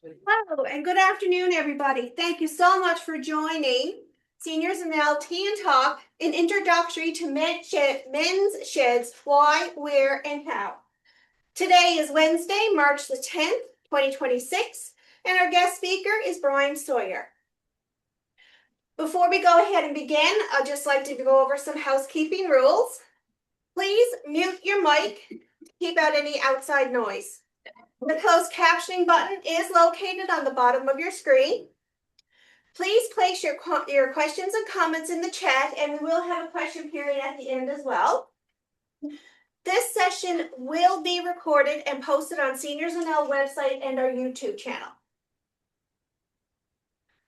Hello and good afternoon, everybody. Thank you so much for joining Seniors in Tea and Talk, an introductory to men's sheds, why, where, and how. Today is Wednesday, March the 10th, 2026, and our guest speaker is Brian Sawyer. Before we go ahead and begin, I'd just like to go over some housekeeping rules. Please mute your mic to keep out any outside noise. The closed captioning button is located on the bottom of your screen. Please place your questions and comments in the chat, and we will have a question period at the end as well. This session will be recorded and posted on Seniors NL website and our YouTube channel.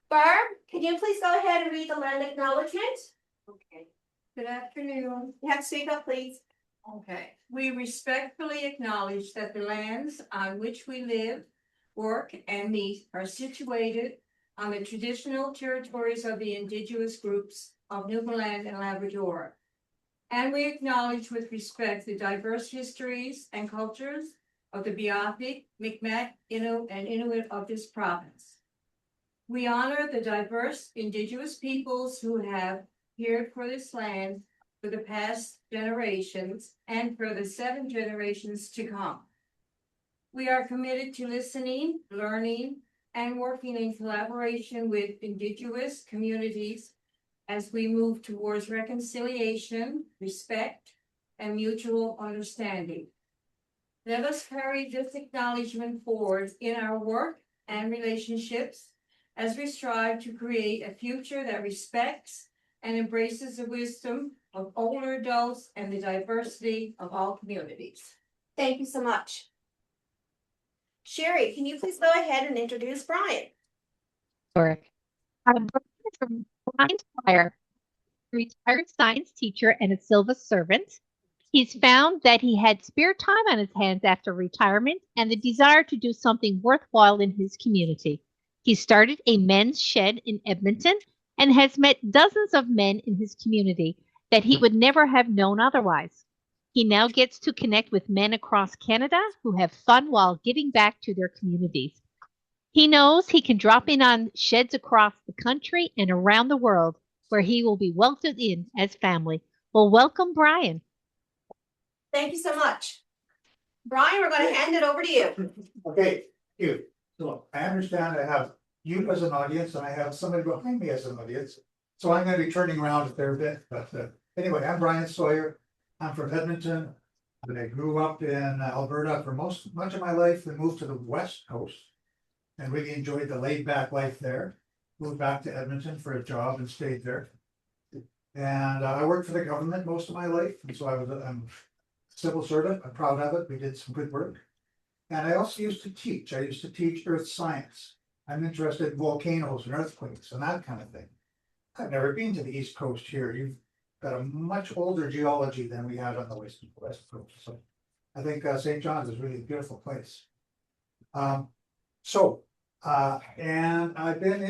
Barb, can you please go ahead and read the land acknowledgement? Okay. Good afternoon. You have to speak up, please. Okay. We respectfully acknowledge that the lands on which we live, work, and meet are situated on the traditional territories of the indigenous groups of Newfoundland and Labrador. And we acknowledge with respect the diverse histories and cultures of the Beothuk, Mi'kmaq, Innu, and Inuit of this province. We honor the diverse indigenous peoples who have cared for this land for the past generations and for the 7 generations to come. We are committed to listening, learning, and working in collaboration with Indigenous communities as we move towards reconciliation, respect, and mutual understanding. Let us carry this acknowledgement forward in our work and relationships as we strive to create a future that respects and embraces the wisdom of older adults and the diversity of all communities. Thank you so much. Sherry, can you please go ahead and introduce Brian? Sure. I'm from Brian Sawyer, a retired science teacher and a civil servant. He's found that he had spare time on his hands after retirement and the desire to do something worthwhile in his community. He started a men's shed in Edmonton and has met dozens of men in his community that he would never have known otherwise. He now gets to connect with men across Canada who have fun while giving back to their communities. He knows he can drop in on sheds across the country and around the world where he will be welcomed in as family. Well, welcome, Brian. Thank you so much. Brian, we're going to hand it over to you. Okay, thank you. So I understand I have you as an audience and I have somebody behind me as an audience. So I'm going to be turning around a fair bit. But anyway, I'm Brian Sawyer. I'm from Edmonton. I grew up in Alberta for much of my life and moved to the West Coast and really enjoyed the laid back life there. Moved back to Edmonton for a job and stayed there. And I worked for the government most of my life. And so I'm a civil servant. I'm proud of it. We did some good work. And I also used to teach. I used to teach earth science. I'm interested in volcanoes and earthquakes and that kind of thing. I've never been to the East Coast here. You've got a much older geology than we have on the West Coast. So I think St. John's is really a beautiful place. And I've been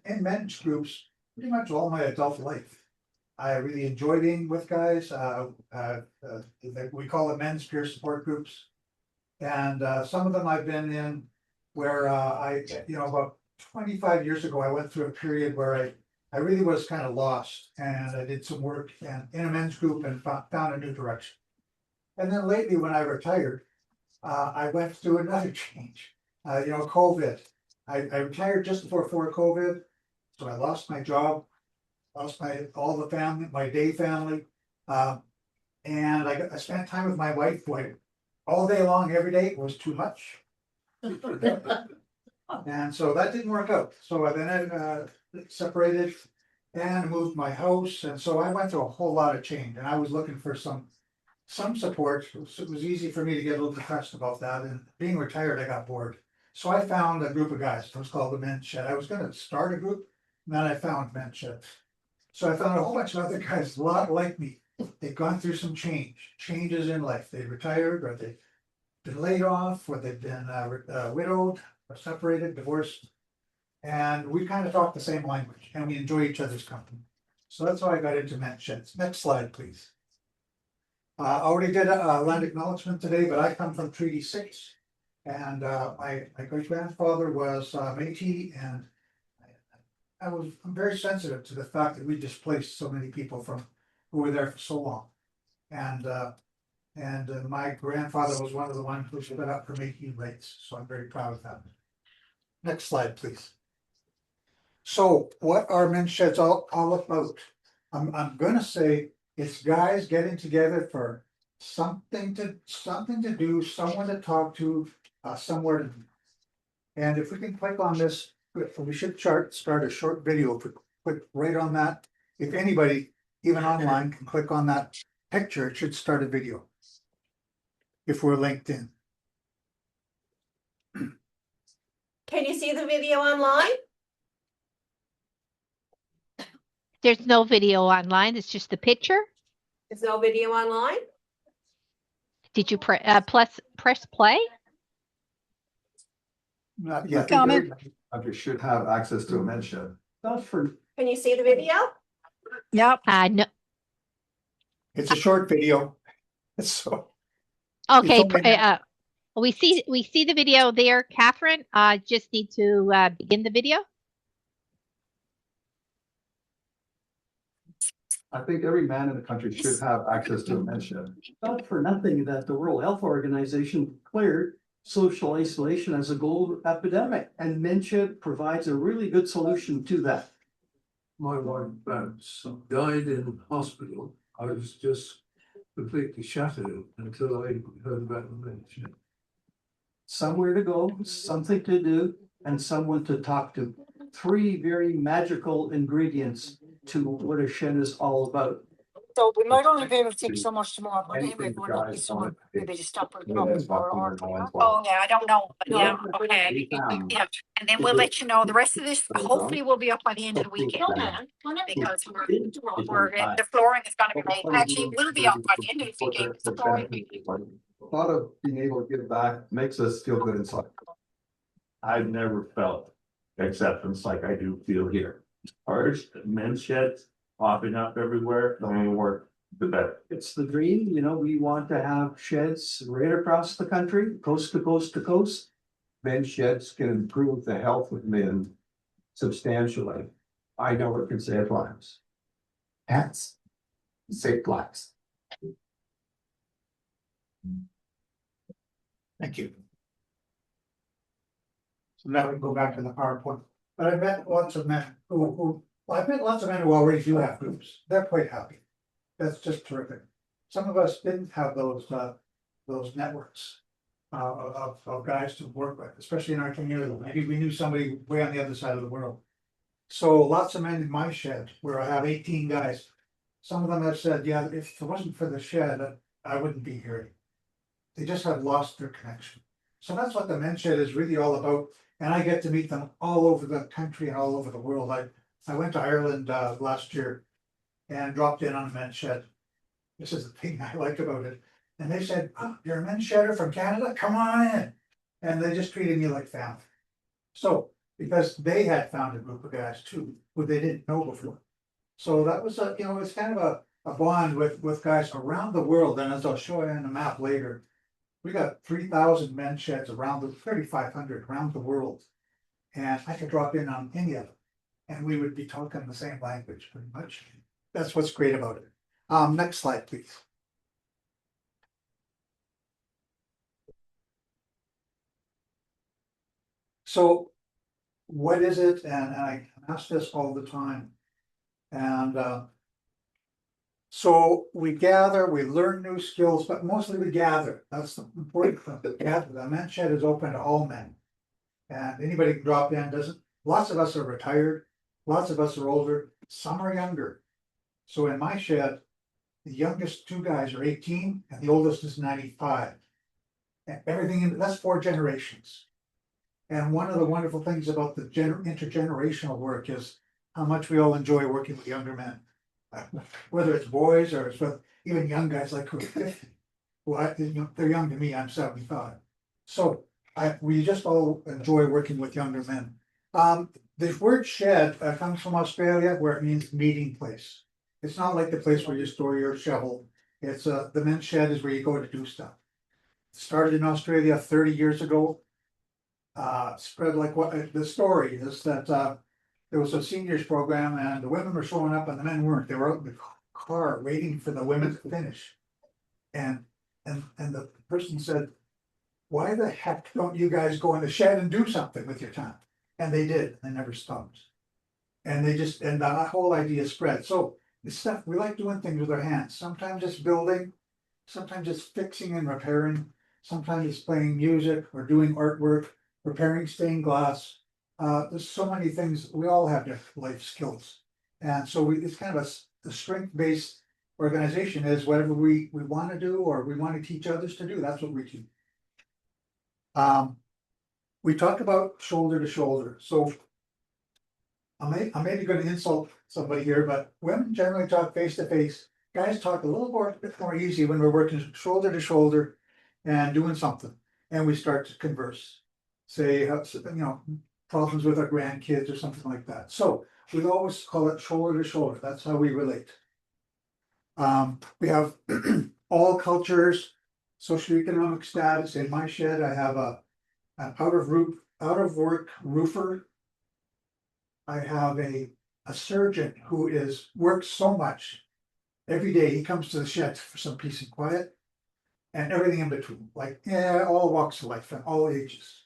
in men's groups pretty much all my adult life. I really enjoy being with guys. We call them men's peer support groups. And some of them I've been in where about 25 years ago, I went through a period where I really was kind of lost and I did some work and in a men's group and found a new direction. And then lately when I retired, I went through another change, COVID. I retired just before COVID. So I lost my job, lost all the family, my day family. And I spent time with my wife all day long, every day. It was too much. And so that didn't work out. So then I separated and moved my house. And so I went through a whole lot of change and I was looking for some support. It was easy for me to get a little depressed about that. And being retired, I got bored. So I found a group of guys. It was called the Men's Shed. I was going to start a group and then I found Men's Shed. So I found a whole bunch of other guys, a lot like me. They'd gone through some changes in life. They'd retired or they'd been laid off or they'd been widowed or separated, divorced. And we kind of talk the same language and we enjoy each other's company. So that's how I got into Men's Sheds. Next slide, please. I already did a land acknowledgement today, but I come from Treaty 6. And my great grandfather was Métis, and I'm very sensitive to the fact that we displaced so many people from who were there for so long. And my grandfather was one of the ones who stood up for Métis rights, so I'm very proud of that. Next slide, please. So what are men's sheds all about? I'm gonna say it's guys getting together for something to do, someone to talk to, somewhere to be. And if we can click on this, we should start a short video. If we click right on that, if anybody, even online, can click on that picture, it should start a video. If we're linked in. Can you see the video online? There's no video online. It's just the picture. There's no video online? Did you press play? Not yet. Comment. Country should have access to a men's shed. Not for. Can you see the video? Yep. No. It's a short video. So. Okay. It's only- We see the video there, Catherine. Just need to begin the video. I think every man in the country should have access to a men's shed. Not for nothing that the World Health Organization declared social isolation as a global epidemic, and men's shed provides a really good solution to that. My wife died in hospital. I was just completely shattered until I heard about the mention. Somewhere to go, something to do, and someone to talk to. Three very magical ingredients to what a shed is all about. So we might only be able to take so much tomorrow, but anyway, Anything we're not be guys someone, want, maybe just stop for. Yeah, it's about or- the ones Oh, yeah, I don't know, but yeah, No. okay, Um, yeah, and then we'll let you know, the rest of this, Hold on. hopefully will be up by the end of the weekend. Because the flooring is gonna be made, actually, it will be up by the end of the weekend, the flooring. Thought of being able to give back makes us feel good inside. I've never felt acceptance like I do feel here. Ours, men's sheds popping up everywhere, the more the better. It's the dream, you know, we want to have sheds right across the country, coast to coast to coast. Men's sheds can improve the health of men substantially. I never can say it rhymes. Hats, say blacks. Thank you. So now we can go back to the PowerPoint, but I met lots of men well, I met lots of men who already do have groups, they're quite happy. That's just terrific. Some of us didn't have those networks. Of guys to work with, especially in our community, maybe we knew somebody way on the other side of the world. So lots of men in my shed, where I have 18 guys, some of them have said, yeah, if it wasn't for the shed, I wouldn't be here. They just have lost their connection. So that's what the men's shed is really all about. And I get to meet them all over the country and all over the world. I went to Ireland last year and dropped in on a men's shed. This is the thing I like about it. And they said, oh, you're a men's shedder from Canada? Come on in. And they just treated me like family. So, because they had found a group of guys too, who they didn't know before. So that was it's kind of a bond with guys around the world. And as I'll show you in a map later, we got 3,000 men's sheds around 3,500 around the world. And I could drop in on any of them. And we would be talking the same language pretty much. That's what's great about it. Next slide, please. So what is it? And I ask this all the time. And so we gather, we learn new skills, but mostly we gather. That's the important thing. Gather. The men's shed is open to all men. And anybody can drop in, lots of us are retired, lots of us are older, some are younger. So in my shed, the youngest two guys are 18 and the oldest is 95. And everything, that's 4 generations. And one of the wonderful things about the intergenerational work is how much we all enjoy working with younger men. Whether it's boys or it's with even young guys like who are 50. Well, they're young to me, I'm 75. So we just all enjoy working with younger men. The word shed comes from Australia, where it means meeting place. It's not like the place where you store your shovel. It's the men's shed is where you go to do stuff. started in Australia 30 years ago. Spread like what, the story is that, there was a seniors program and the women were showing up and the men weren't. They were out in the car waiting for the women to finish. And the person said, why the heck don't you guys go in the shed and do something with your time? And they did, they never stopped. And they just, and that whole idea spread. So it's stuff, we like doing things with our hands. Sometimes it's building, sometimes it's fixing and repairing, sometimes it's playing music or doing artwork, repairing stained glass. There's so many things, we all have different life skills. And so it's kind of a strength-based organization is whatever we want to do or we want to teach others to do, that's what we do. We talk about shoulder to shoulder, so I'm maybe gonna insult somebody here, but women generally talk face to face. Guys talk a little bit more easy when we're working shoulder to shoulder and doing something, and we start to converse. Say, problems with our grandkids or something like that. So we always call it shoulder to shoulder. That's how we relate. We have all cultures, socioeconomic status. In my shed, I have an out of work roofer. I have a surgeon who works so much. Every day he comes to the shed for some peace and quiet and everything in between, all walks of life and all ages.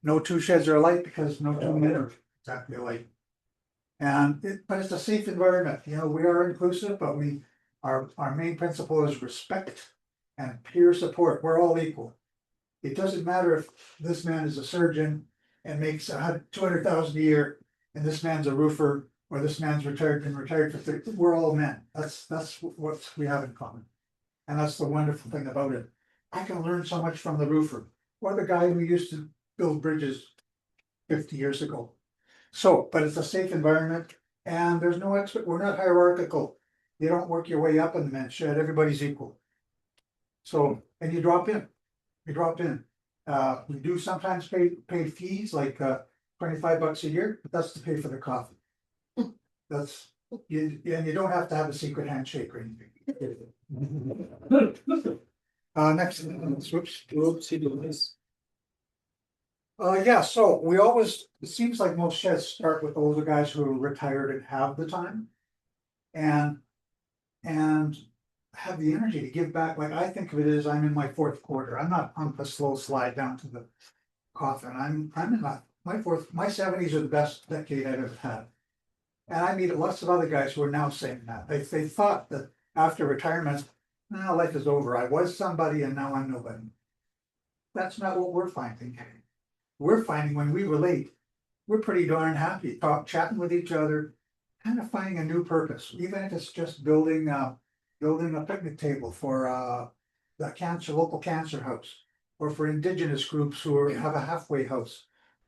No two sheds are alike because no two men are exactly alike. But it's a safe environment. We are inclusive, but our main principle is respect and peer support. We're all equal. It doesn't matter if this man is a surgeon and makes 200,000 a year, and this man's a roofer, or this man's been retired for 30. We're all men. That's what we have in common, and that's the wonderful thing about it. I can learn so much from the roofer or the guy who used to build bridges 50 years ago. So, but it's a safe environment, and there's no expert. We're not hierarchical. You don't work your way up in the men's shed. Everybody's equal. So, and you drop in. We do sometimes pay fees like $25 a year, but that's to pay for the coffee. That's and you don't have to have a secret handshake or anything. Next, whoops. Yeah, so it seems like most sheds start with older guys who are retired and have the time. And have the energy to give back. Like I think of it as I'm in my fourth quarter. I'm not on the slow slide down to the coffin. I'm in my 70s are the best decade I've ever had. And I meet lots of other guys who are now saying that. They thought that after retirement, now life is over. I was somebody and now I'm nobody. That's not what we're finding. We're finding when we relate, we're pretty darn happy, chatting with each other, kind of finding a new purpose, even if it's just building a picnic table for the local cancer house, or for indigenous groups who have a halfway house,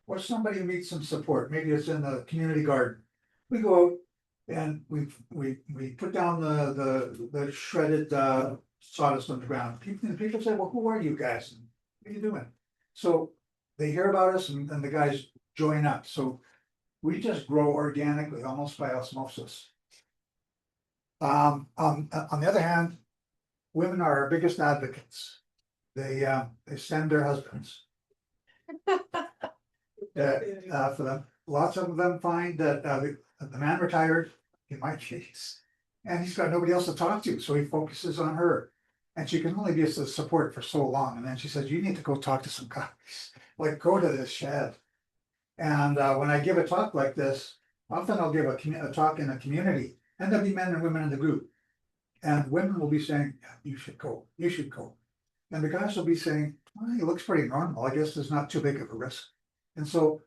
or somebody who needs some support. Maybe it's in the community garden. We go out and we put down the shredded sawdust on the ground. People say, well, who are you guys? What are you doing? So they hear about us and the guys join up. So we just grow organically, almost by osmosis. On the other hand, women are our biggest advocates. They send their husbands for them. Lots of them find that the man retired, in my case, and he's got nobody else to talk to, so he focuses on her. And she can only be a support for so long. And then she says, you need to go talk to some guys, like go to this shed. And when I give a talk like this, often I'll give a talk in a community, and there'll be men and women in the group. And women will be saying, you should go. And the guys will be saying, well, he looks pretty normal. I guess there's not too big of a risk. And so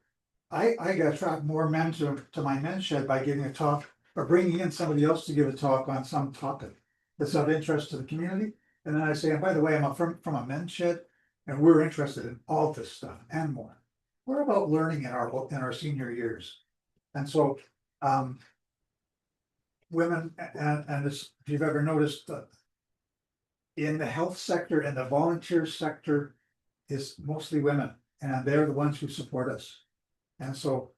I attract more men to my men's shed by giving a talk or bringing in somebody else to give a talk on some topic that's of interest to the community. And then I say, and by the way, I'm from a men's shed, and we're interested in all this stuff and more. We're about learning in our senior years. And so women, and this, if you've ever noticed, in the health sector and the volunteer sector is mostly women, and they're the ones who support us. And so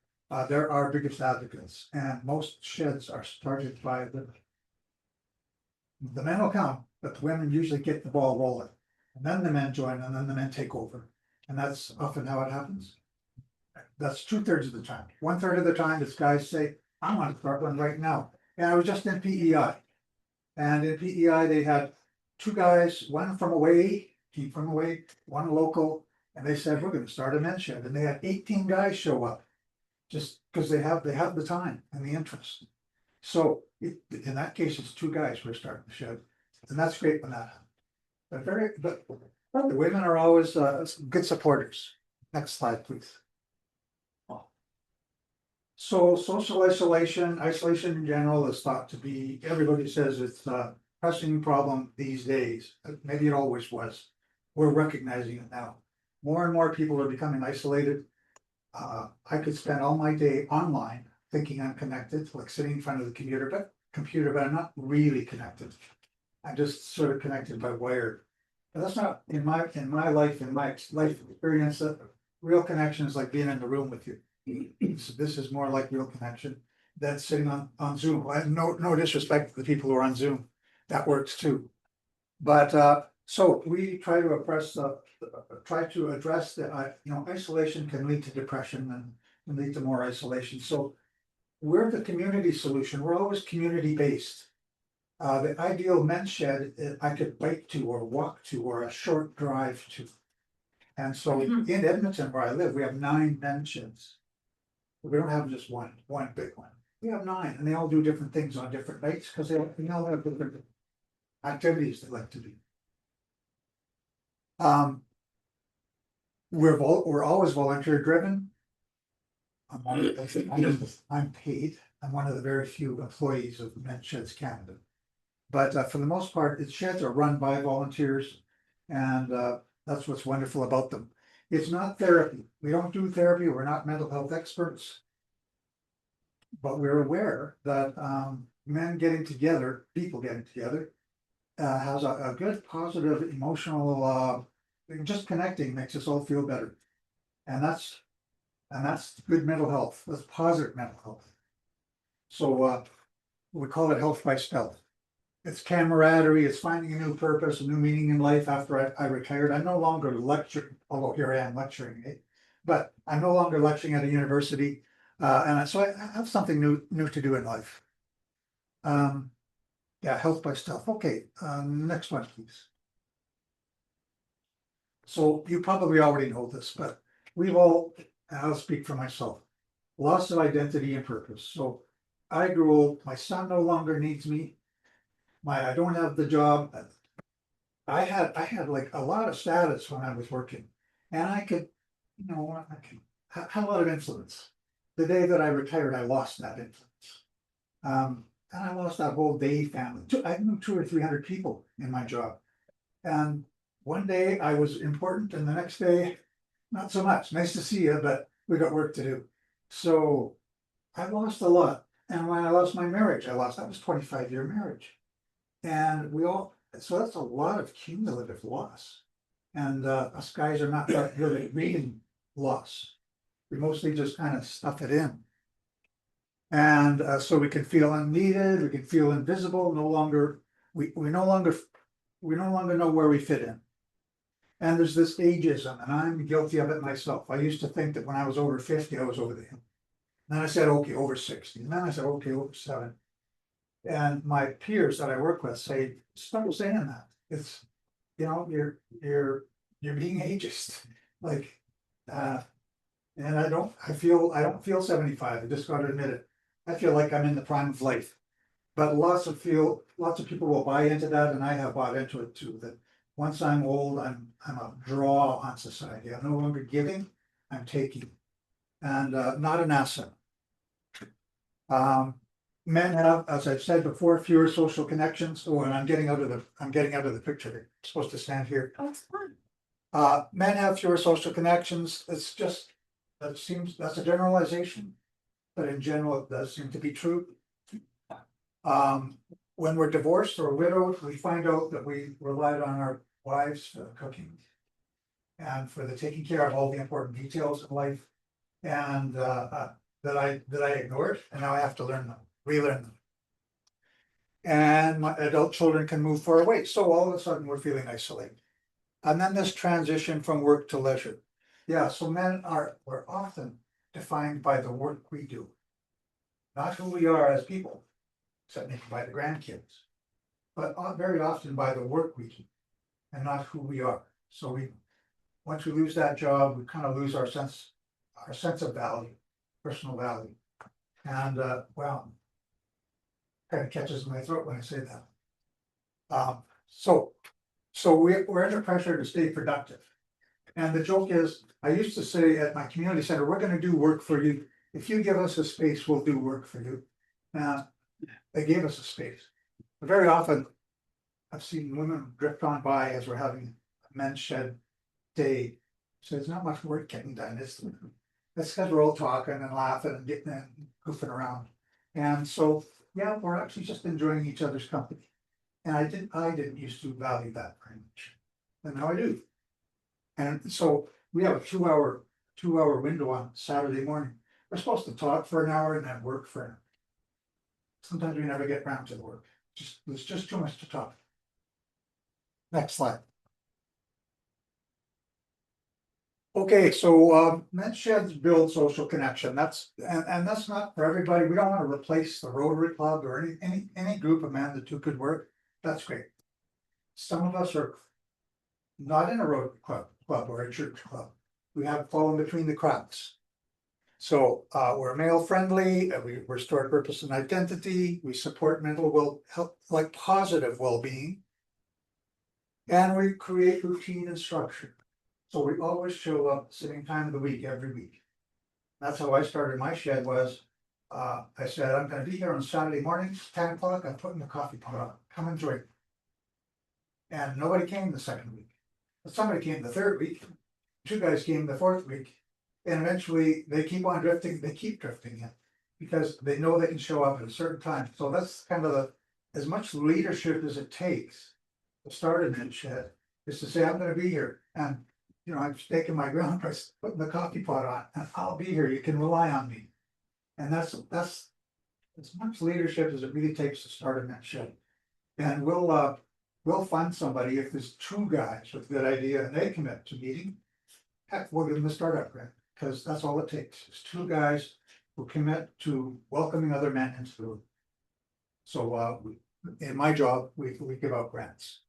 they're our biggest advocates, and most sheds are started by the men will come, but the women usually get the ball rolling. And then the men join, and then the men take over. And that's often how it happens. That's 2/3 of the time. 1/3 of the time, it's guys say, I want to start one right now. And I was just in PEI. And in PEI, they had two guys, one from away, one local. And they said, we're gonna start a men's shed. And they had 18 guys show up. Just because they have the time and the interest. So in that case, it's two guys who are starting the shed. And that's great when that happens. But the women are always good supporters. Next slide, please. So social isolation in general is thought to be, everybody says it's a pressing problem these days. Maybe it always was. We're recognizing it now. More and more people are becoming isolated. I could spend all my day online thinking I'm connected, like sitting in front of the computer, but I'm not really connected. I'm just sort of connected by wire. But that's not in my life experience. Real connection is like being in the room with you. So this is more like real connection than sitting on Zoom. I have no disrespect to the people who are on Zoom. That works too. But so we try to address that, isolation can lead to depression and can lead to more isolation. So we're the community solution. We're always community based. The ideal men's shed, I could bike to or walk to or a short drive to. And so in Edmonton, where I live, we have 9 men's sheds. We don't have just one big one. We have 9, and they all do different things on different nights because they all have different activities they like to do. We're always volunteer driven. I'm paid. I'm one of the very few employees of Men's Sheds Canada. But for the most part, its sheds are run by volunteers, and that's what's wonderful about them. It's not therapy. We don't do therapy. We're not mental health experts. But we're aware that people getting together, has a good positive emotional, just connecting makes us all feel better. And that's good mental health. That's positive mental health. So we call it health by stealth. It's camaraderie, it's finding a new purpose, a new meaning in life after I retired. I'm no longer lecturing, although here I am lecturing, but I'm no longer lecturing at a university. So I have something new to do in life. Yeah, health by stealth. Okay, next one, please. So you probably already know this, but I'll speak for myself, loss of identity and purpose. So I grew old, my son no longer needs me. I don't have the job. I had like a lot of status when I was working, and I could have a lot of influence. The day that I retired, I lost that influence. And I lost that whole day family. I knew 200 or 300 people in my job. And one day I was important, and the next day, not so much. Nice to see you, but we got work to do. So I lost a lot. And when I lost my marriage, that was 25-year marriage. And so that's a lot of cumulative loss. And us guys are not that good at reading loss. We mostly just kind of stuff it in. And so we can feel unneeded, we can feel invisible, we no longer know where we fit in. And there's this ageism, and I'm guilty of it myself. I used to think that when I was over 50, I was over the hill. Then I said, okay, over 60. And then I said, okay, over 70. And my peers that I work with say, stop saying that. It's, you're being ageist. Like, and I don't feel 75. I just got to admit it. I feel like I'm in the prime of life. But lots of people will buy into that, and I have bought into it too, that once I'm old, I'm a draw on society. I'm no longer giving, I'm taking, and not an asset. Men have, as I've said before, fewer social connections. Oh, and I'm getting out of the picture here. I'm supposed to stand here. Oh, it's fun. Men have fewer social connections. That's a generalization, but in general, it does seem to be true. When we're divorced or widowed, we find out that we relied on our wives for the cooking and for the taking care of all the important details in life, and that I ignored, and now I have to relearn them. And my adult children can move far away, so all of a sudden we're feeling isolated. And then this transition from work to leisure. Yeah, so we're often defined by the work we do. Not who we are as people, except maybe by the grandkids. But very often by the work we do and not who we are. So once we lose that job, we kind of lose our sense of value, personal value. And, well, kind of catches my throat when I say that. So we're under pressure to stay productive. And the joke is, I used to say at my community center, we're gonna do work for you. If you give us a space, we'll do work for you. They gave us a space. But very often, I've seen women drift on by as we're having a men's shed day. So there's not much work getting done. That's because we're all talking and laughing and getting and goofing around. And so, yeah, we're actually just enjoying each other's company. And I didn't used to value that very much. And now I do. And so we have a two-hour window on Saturday morning. We're supposed to talk for an hour and then work for an hour. Sometimes we never get around to the work. There's just too much to talk. Next slide. Okay, so men's sheds build social connection. That's not for everybody. We don't want to replace the Rotary Club or any group of men. The two could work. That's great. Some of us are not in a Rotary club or a church club. We have fallen between the cracks. So we're male friendly, we restore purpose and identity, we support mental health, like positive well-being. And we create routine and structure. So we always show up same time of the week, every week. That's how I started my shed was, I said, I'm gonna be here on Saturday mornings, 10 o'clock, I'm putting the coffee pot on, come and join. And nobody came the second week. But somebody came the third week, 2 guys came the fourth week. And eventually they keep on drifting, they keep drifting in. Because they know they can show up at a certain time. So that's kind of as much leadership as it takes to start a men's shed, is to say, I'm gonna be here. And you know, I'm staking my ground by putting the coffee pot on, and I'll be here, you can rely on me. And that's as much leadership as it really takes to start a men's shed. And we'll find somebody, if there's 2 guys with a good idea and they commit to meeting, heck, we'll give them a startup grant, because that's all it takes, is 2 guys who commit to welcoming other men into the room. So in my job, we give out grants.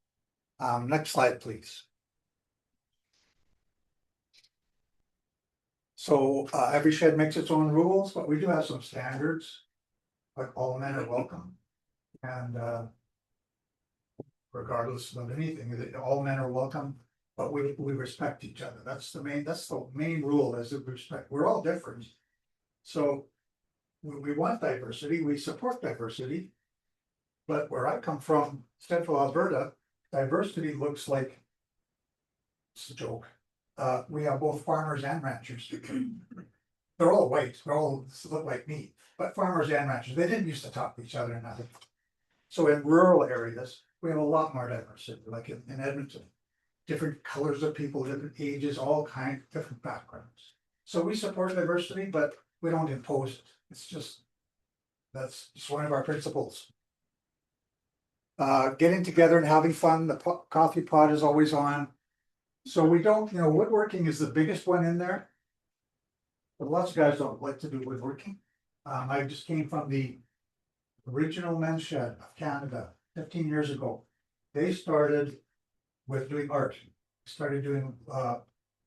Next slide, please. So every shed makes its own rules, but we do have some standards, like all men are welcome. And regardless of anything, all men are welcome, but we respect each other. That's the main rule, is that respect. We're all different. So we want diversity, we support diversity. But where I come from, central Alberta, diversity looks like, it's a joke. We have both farmers and ranchers. They're all white, they all look like me, but farmers and ranchers, they didn't used to talk to each other or nothing. So in rural areas, we have a lot more diversity, like in Edmonton. Different colors of people, different ages, all kinds, different backgrounds. So we support diversity, but we don't impose it. That's just one of our principles. Getting together and having fun, the coffee pot is always on. So we don't, woodworking is the biggest one in there. But lots of guys don't like to do woodworking. I just came from the original men's shed of Canada 15 years ago. They started with doing art, started doing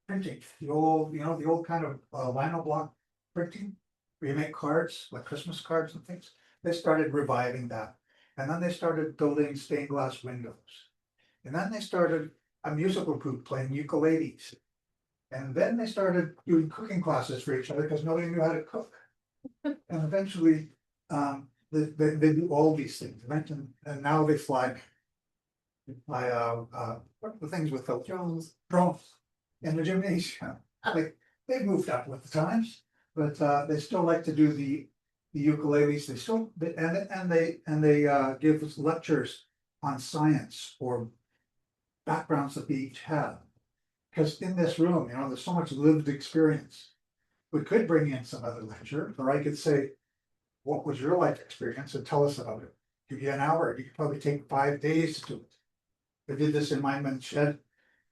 printing, the old kind of lino block printing, where you make cards, like Christmas cards and things. They started reviving that. And then they started building stained glass windows. And then they started a musical group playing ukuleles. And then they started doing cooking classes for each other because nobody knew how to cook. And eventually, they do all these things. And now they fly what are the things with the drones in the gymnasium. Like they've moved up with the times, but they still like to do the ukuleles. They still and they give us lectures on science or backgrounds that they each have. Because in this room, there's so much lived experience. We could bring in some other lecturer, or I could say, what was your life experience, and tell us about it. Give you an hour, you could probably take 5 days to do it. I did this in my men's shed.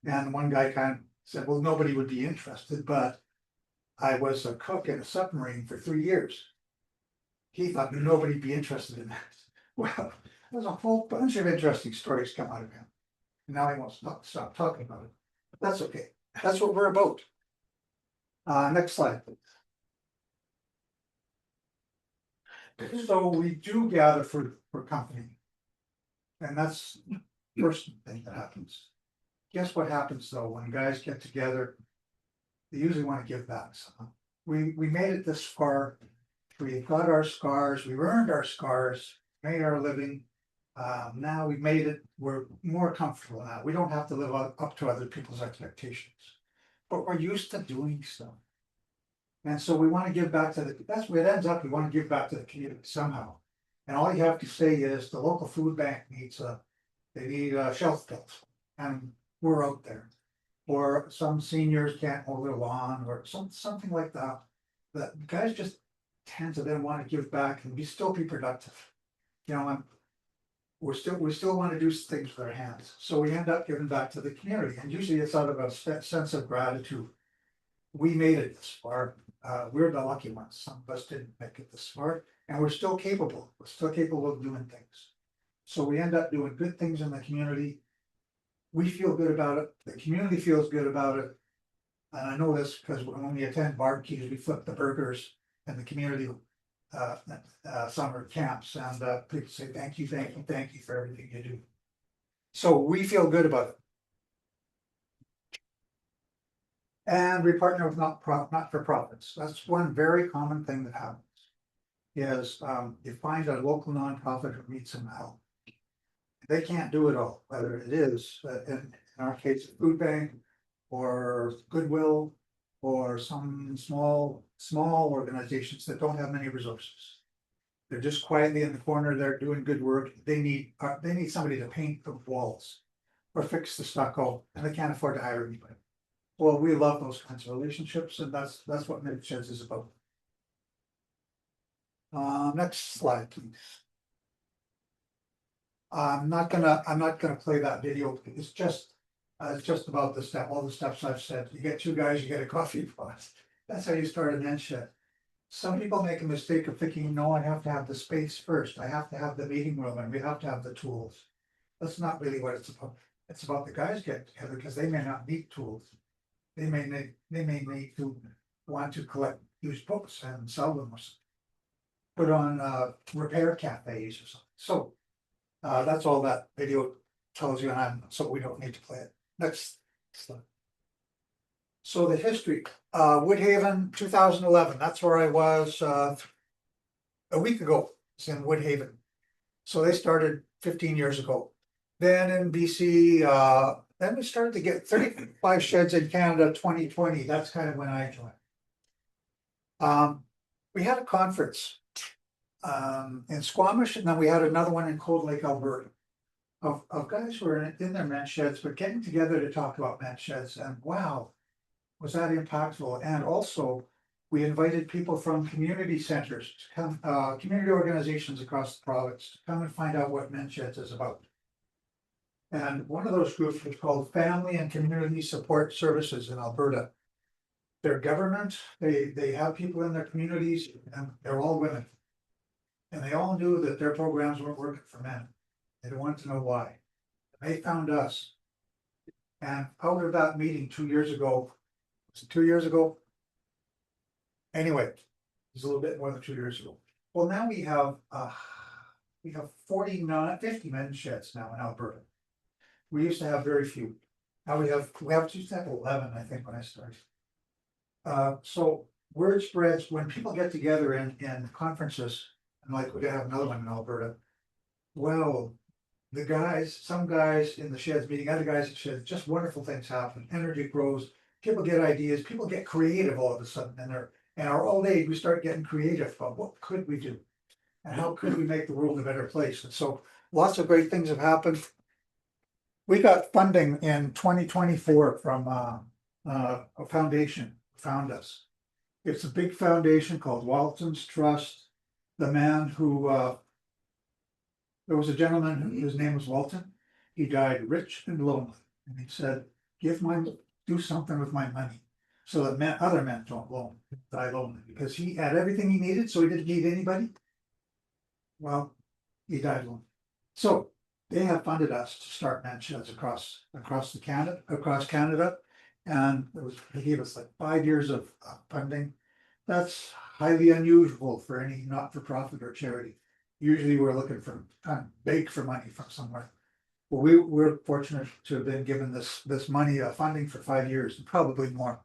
And one guy kind of said, well, nobody would be interested, but I was a cook in a submarine for 3 years. He thought nobody'd be interested in that. Well, there's a whole bunch of interesting stories come out of him. And now he wants to stop talking about it. But that's okay. That's what we're about. Next slide, please. So we do gather for company. And that's the first thing that happens. Guess what happens though, when guys get together, they usually want to give back. We made it this far. We got our scars, we earned our scars, made our living. Now we've made it, we're more comfortable now. We don't have to live up to other people's expectations. But we're used to doing stuff. And so we want to give back to that's where it ends up. We want to give back to the community somehow. And all you have to say is the local food bank needs they need shelf built. And we're out there. Or some seniors can't mow their lawn or something like that. That guys just tend to then want to give back and still be productive. You know, we still want to do things with our hands. So we end up giving back to the community. And usually it's out of a sense of gratitude. We made it this far. We're the lucky ones. Some of us didn't make it this far, and we're still capable. We're still capable of doing things. So we end up doing good things in the community. We feel good about it. The community feels good about it. And I know this because when we attend barbecues, we flip the burgers and the community summer camps, and people say, thank you for everything you do. So we feel good about it. And we partner with not-for-profits. That's one very common thing that happens. Is you find a local nonprofit who needs some help. They can't do it all, whether it is in our case, a food bank or Goodwill or some small organizations that don't have many resources. They're just quietly in the corner. They're doing good work. They need somebody to paint the walls or fix the stucco, and they can't afford to hire anybody. Well, we love those kinds of relationships, and that's what Mid Sheds is about. Next slide, please. I'm not gonna play that video. It's just about all the steps I've said. You get two guys, you get a coffee pot. That's how you start an end shed. Some people make a mistake of thinking, no, I have to have the space first. I have to have the meeting room and we have to have the tools. That's not really what it's about. It's about the guys getting together because they may not need tools. They may need to want to collect used books and sell them or something. Put on repair cafes or something. So that's all that video tells you, so we don't need to play it. Next slide. So the history, Woodhaven, 2011, that's where I was a week ago. It's in Woodhaven. So they started 15 years ago. Then in BC, then we started to get 35 sheds in Canada, 2020. That's kind of when I joined. We had a conference in Squamish, and then we had another one in Cold Lake, Alberta, of guys who were in their men's sheds, but getting together to talk about men's sheds. And wow, was that impactful. And also, we invited people from community centers to come, community organizations across the province to come and find out what men's sheds is about. And one of those groups was called Family and Community Support Services in Alberta. They're government, they have people in their communities, and they're all women. And they all knew that their programs weren't working for men. They wanted to know why. They found us. And out of that meeting 2 years ago, was it 2 years ago? Anyway, it was a little bit more than 2 years ago. Well, now we have 50 men's sheds now in Alberta. We used to have very few. Now we used to have 11, I think, when I started. So word spreads when people get together in conferences, and like we're gonna have another one in Alberta. Well, some guys in the sheds meeting other guys in sheds, just wonderful things happen. Energy grows, people get ideas, people get creative all of a sudden, and our old age, we start getting creative about what could we do? And how could we make the world a better place? And so lots of great things have happened. We got funding in 2024 from a foundation found us. It's a big foundation called Walton's Trust. The man who there was a gentleman whose name was Walton. He died rich and lonely, and he said, do something with my money. So that other men don't die lonely, because he had everything he needed, so he didn't need anybody. Well, he died lonely. So they have funded us to start men sheds across Canada. And they gave us like 5 years of funding. That's highly unusual for any not-for-profit or charity. Usually we're looking for, beg for money from somewhere. Well, we're fortunate to have been given this money, funding for 5 years, and probably more.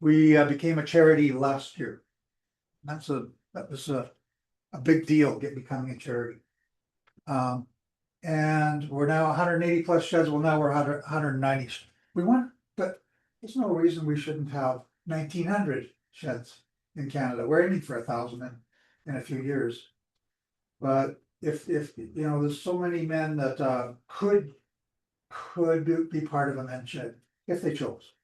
We became a charity last year. That was a big deal, becoming a charity. And we're now 180 plus sheds. Well, now we're 190. We want, but there's no reason we shouldn't have 1,900 sheds in Canada. We're aiming for 1,000 in a few years. But if you know, there's so many men that could be part of a men's shed if they chose.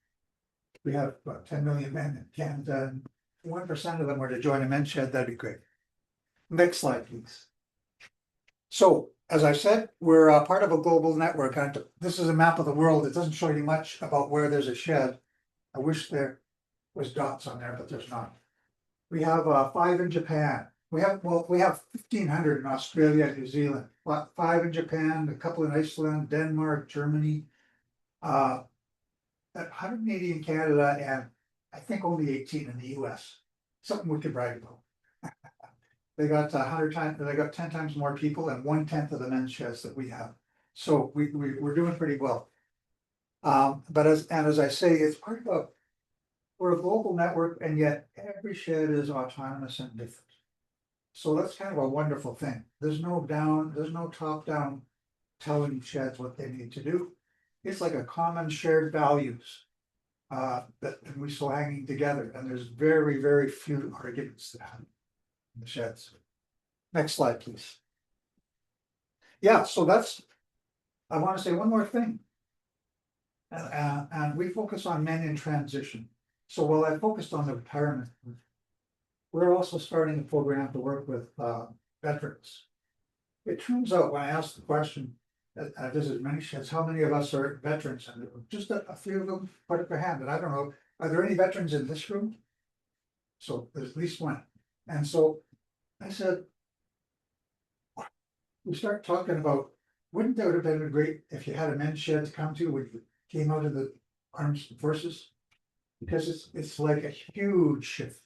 We have about 10 million men in Canada, and 1% of them were to join a men's shed, that'd be great. Next slide, please. So, as I said, we're part of a global network. And this is a map of the world. It doesn't show you much about where there's a shed. I wish there was dots on there, but there's not. We have 5 in Japan. We have 1,500 in Australia, New Zealand, 5 in Japan, a couple in Iceland, Denmark, Germany, 180 in Canada, and I think only 18 in the US. Something we could brag about. They got 100 times, they got 10 times more people and 1/10 of the men's sheds that we have. So we're doing pretty well. But as I say, it's part of we're a global network, and yet every shed is autonomous and different. So that's kind of a wonderful thing. There's no top-down telling sheds what they need to do. It's like a common shared values that we still hanging together, and there's very, very few arguments that happen in the sheds. Next slide, please. Yeah, so I want to say one more thing. And we focus on men in transition. So while I focused on the retirement, we're also starting a program to work with veterans. It turns out when I asked the question, I visited many sheds, how many of us are veterans? And just a few of them put up their hand, and I don't know, are there any veterans in this room? So there's at least one. And so I said, we start talking about, wouldn't that have been great if you had a men's shed to come to when you came out of the armed forces? Because it's like a huge shift.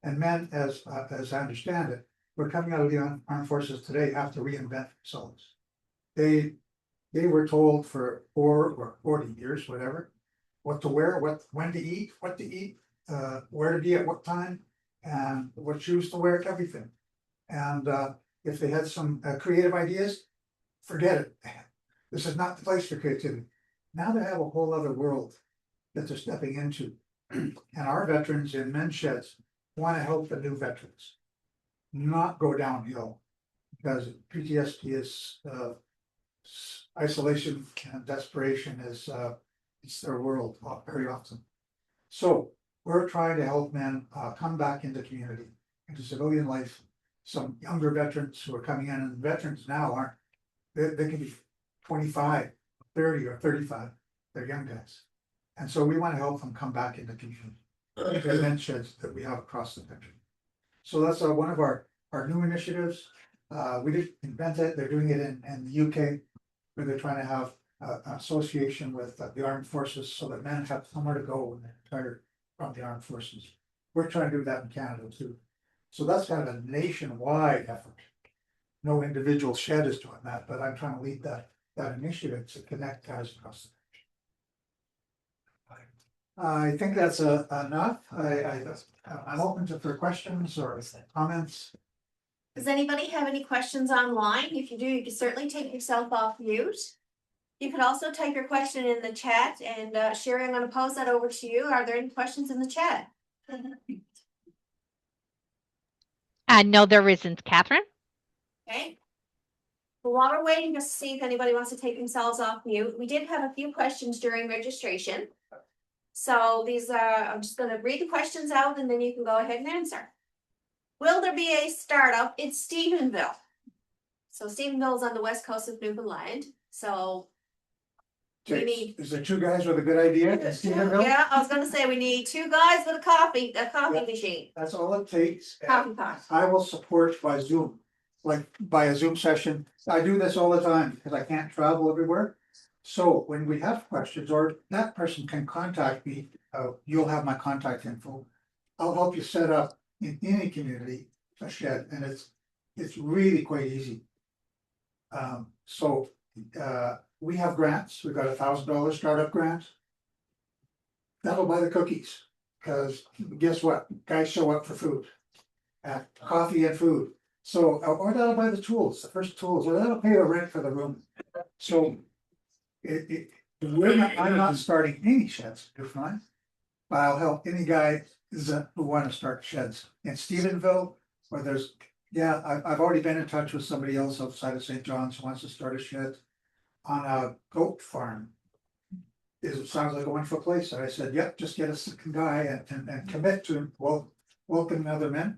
And men, as I understand it, we're coming out of the armed forces today, have to reinvent themselves. They were told for 4 or 40 years, whatever, what to wear, when to eat, what to eat, where to be at what time, and what shoes to wear, everything. And if they had some creative ideas, forget it. This is not the place for creativity. Now they have a whole other world that they're stepping into. And our veterans in men's sheds want to help the new veterans not go downhill, because PTSD is isolation and desperation is it's their world very often. So we're trying to help men come back into community, into civilian life. Some younger veterans who are coming in, and veterans now aren't, they can be 25, 30 or 35, they're young guys. And so we want to help them come back into community, into men's sheds that we have across the country. So that's one of our new initiatives. We didn't invent it, they're doing it in the UK, where they're trying to have an association with the armed forces so that men have somewhere to go when they're retired from the armed forces. We're trying to do that in Canada too. So that's kind of a nationwide effort. No individual shed is doing that, but I'm trying to lead that initiative to connect guys across the country. I think that's enough. I'm open for questions or comments. Does anybody have any questions online? If you do, you can certainly take yourself off mute. You could also type your question in the chat, and Sherry, I'm going to pose that over to you. Are there any questions in the chat? No, there isn't, Catherine. Okay. Well, while we're waiting just to see if anybody wants to take themselves off mute, we did have a few questions during registration. So these are, I'm just going to read the questions out, and then you can go ahead and answer. Will there be a startup in Stephenville? So Stephenville is on the west coast of Newfoundland. So We need. Is there two guys with a good idea? in Stephenville? Yeah, I was gonna say, we need two guys with a coffee Yeah. machine, That's all it takes. coffee pot. I will support by Zoom, like by a Zoom session. I do this all the time because I can't travel everywhere. So when we have questions or that person can contact me, you'll have my contact info. I'll help you set up in any community a shed and it's really quite easy. We have grants. We've got $1,000 startup grant. That'll buy the cookies, because guess what? Guys show up for food. Coffee and food. So, or that'll buy the tools, the first tools, or that'll pay the rent for the room. So I'm not starting any sheds, Newfoundland. But I'll help any guy who wanna start sheds in Stephenville, or I've already been in touch with somebody else outside of St. John's who wants to start a shed on a goat farm. It sounds like a wonderful place. And I said, yep, just get a second guy and commit to him. Well, welcome other men.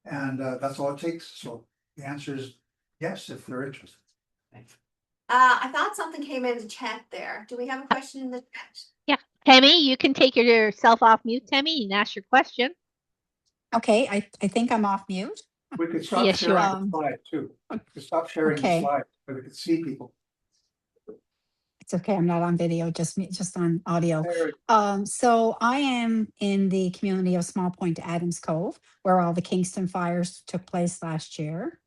And that's all it takes. So the answer is yes, if they're interested. I thought something came in the chat there. Do we have a question in the chat? Yeah. Tammy, you can take yourself off mute, Tammy, and ask your question. Okay, I think I'm off mute. We could stop Yes, you sharing are. the slide too. We could stop sharing the Okay. slide, but we could see people. It's okay, I'm not on video, just on audio. There So I am in the community of Small Point Adams Cove, where all the Kingston fires took place last year.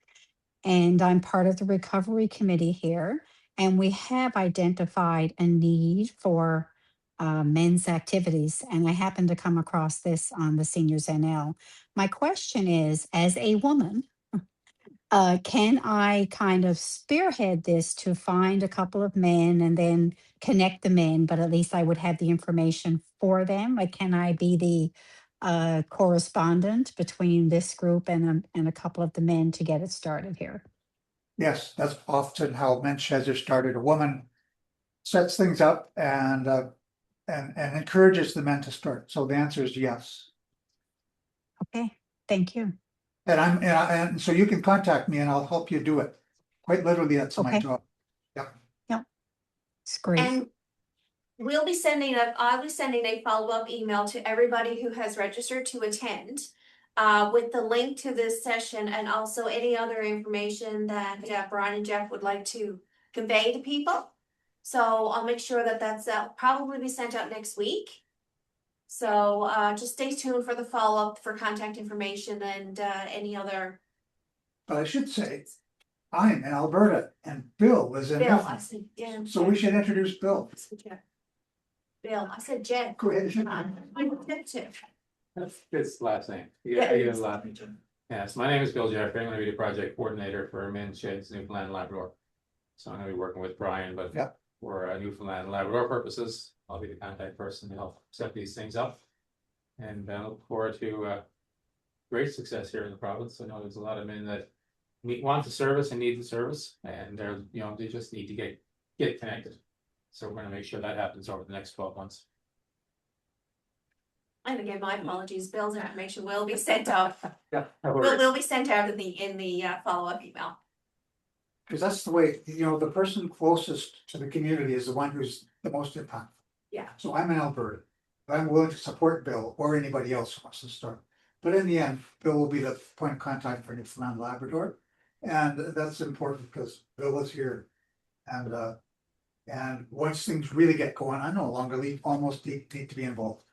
And I'm part of the recovery committee here. And we have identified a need for men's activities. And I happened to come across this on the Seniors NL. My question is, as a woman, can I kind of spearhead this to find a couple of men and then connect the men, but at least I would have the information for them? Like, can I be the correspondent between this group and a couple of the men to get it started here? Yes, that's often how men's sheds are started. A woman sets things up and encourages the men to start. So the answer is yes. Okay, thank you. And so you can contact me and I'll help you do it. Quite literally, that's my Okay. job. It's great. And I'll be sending a follow-up email to everybody who has registered to attend. With the link to this session and also any other information that Brian and Jeff would like to convey to people. So I'll make sure that that's probably be sent out next week. So just stay tuned for the follow-up for contact information and any other. But I should say, I'm in Alberta and Bill is in Bill, I Newfoundland. said, yeah. So we should introduce Bill. I said Jeff. Bill, I said Jeff. Go ahead. I said Jeff. That's his last name. Yeah, Yeah, it's last name. Yes, my name is Bill Jeffrey. I'm gonna be the project coordinator for Men's Sheds Newfoundland and Labrador. So I'm gonna be working with Brian, but Yeah. for Newfoundland and Labrador purposes, I'll be the contact person to help set these things up. And I look forward to great success here in the province. I know there's a lot of men that want the service and need the service, and they just need to get connected. So we're gonna make sure that happens over the next 12 months. And again, my apologies, Bill's information will be sent out. Yeah. Will be sent out in the follow-up email. Because that's the way, the person closest to the community is the one who's the most impactful. Yeah. So I'm in Alberta. I'm willing to support Bill or anybody else who wants to start. But in the end, Bill will be the point of contact for Newfoundland and Labrador. And that's important because Bill is here. And once things really get going, I no longer almost need to be involved.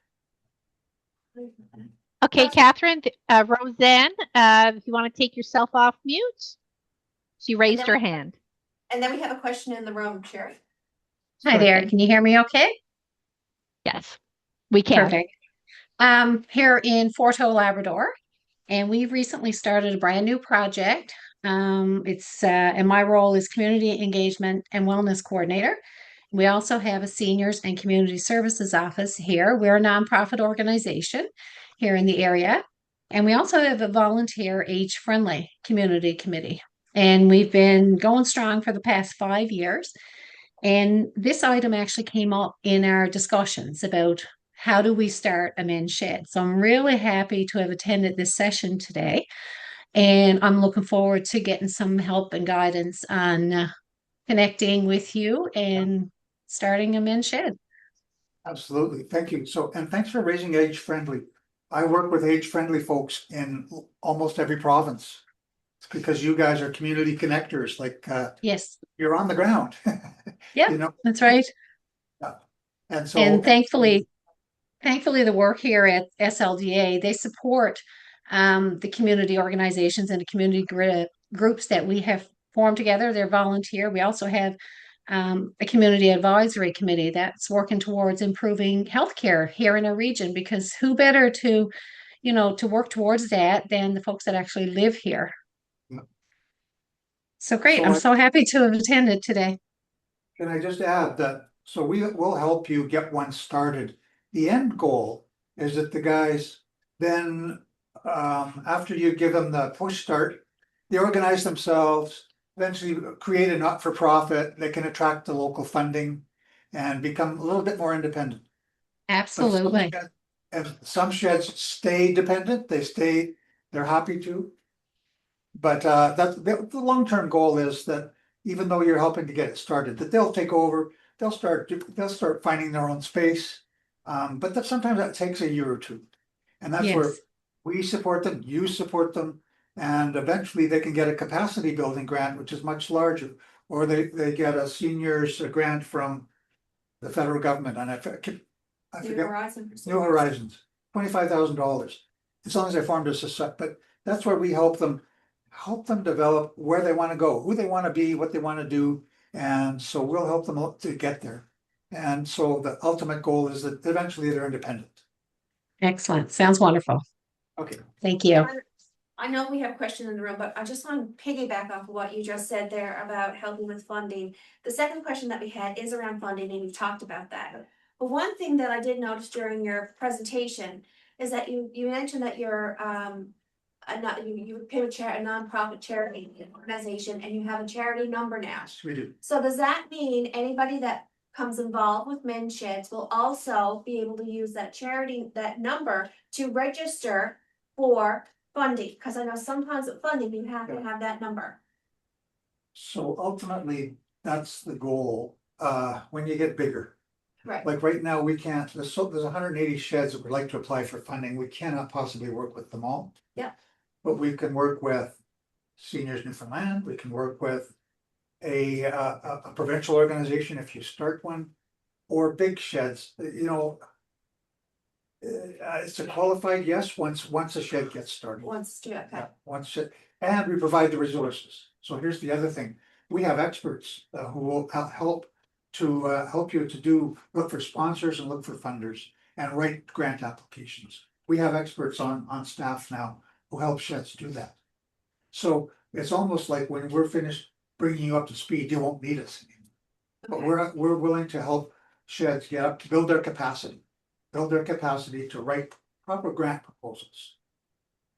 Okay, Catherine, Roseanne, if you want to take yourself off mute. She raised her hand. And then we have a question in the room, Sherry. Hi there. Can you hear me okay? Yes, we can. Perfect. Here in Fort Howe, Labrador, and we've recently started a brand new project. And my role is community engagement and wellness coordinator. We also have a seniors and community services office here. We're a nonprofit organization here in the area. And we also have a volunteer age-friendly community committee. And we've been going strong for the past 5 years. And this item actually came up in our discussions about how do we start a men's shed. So I'm really happy to have attended this session today. And I'm looking forward to getting some help and guidance on connecting with you and starting a men's shed. Absolutely, thank you. So, and thanks for raising age friendly. I work with age friendly folks in almost every province. It's because you guys are community connectors, like Yes. you're on the ground. Yep, You know, that's right. and so. And thankfully, the work here at SLDA, they support the community organizations and the community groups that we have formed together. They're volunteer. We also have a community advisory committee that's working towards improving healthcare here in our region, because who better to, to work towards that than the folks that actually live here. Yeah. So great. So I'm so happy to have attended today. Can I just add that, so we will help you get one started. The end goal is that the guys then, after you give them the push start, they organize themselves, eventually create a not-for-profit, they can attract the local funding and become a little bit more independent. But Absolutely. and some sheds stay dependent, they're happy to. But that's the long-term goal is that even though you're helping to get it started, that they'll take over, they'll start finding their own space. But that sometimes that takes a year or two. And that's where Yes. we support them, you support them, and eventually they can get a capacity building grant, which is much larger. Or they get a seniors grant from the federal government, and I forget. New Horizon. New Horizons, $25,000. As long as they formed a society, but that's where we help them develop where they want to go, who they want to be, what they want to do. And so we'll help them to get there. And so the ultimate goal is that eventually they're independent. Excellent. Sounds wonderful. Okay. Thank you. I know we have a question in the room, but I just want to piggyback off of what you just said there about helping with funding. The second question that we had is around funding, and you've talked about that. But one thing that I did notice during your presentation is that you mentioned that you're you became a nonprofit charity organization, and you have a charity number now. Yes, we do. So does that mean anybody that comes involved with men's sheds will also be able to use that number to register for funding? Because I know sometimes with funding, you have to have that number. So ultimately, that's the goal, when you get bigger. Right. Like right now, we can't, there's 180 sheds that would like to apply for funding. We cannot possibly work with them all. Yeah. But we can work with Seniors Newfoundland, we can work with a provincial organization if you start one, or big sheds, it's a qualified yes, once a shed gets started. Okay. Yeah, and we provide the resources. So here's the other thing, we have experts who will help you to look for sponsors and look for funders and write grant applications. We have experts on staff now who help sheds do that. So it's almost like when we're finished bringing you up to speed, you won't need us anymore. But we're willing to help sheds get up to build their capacity to write proper grant proposals.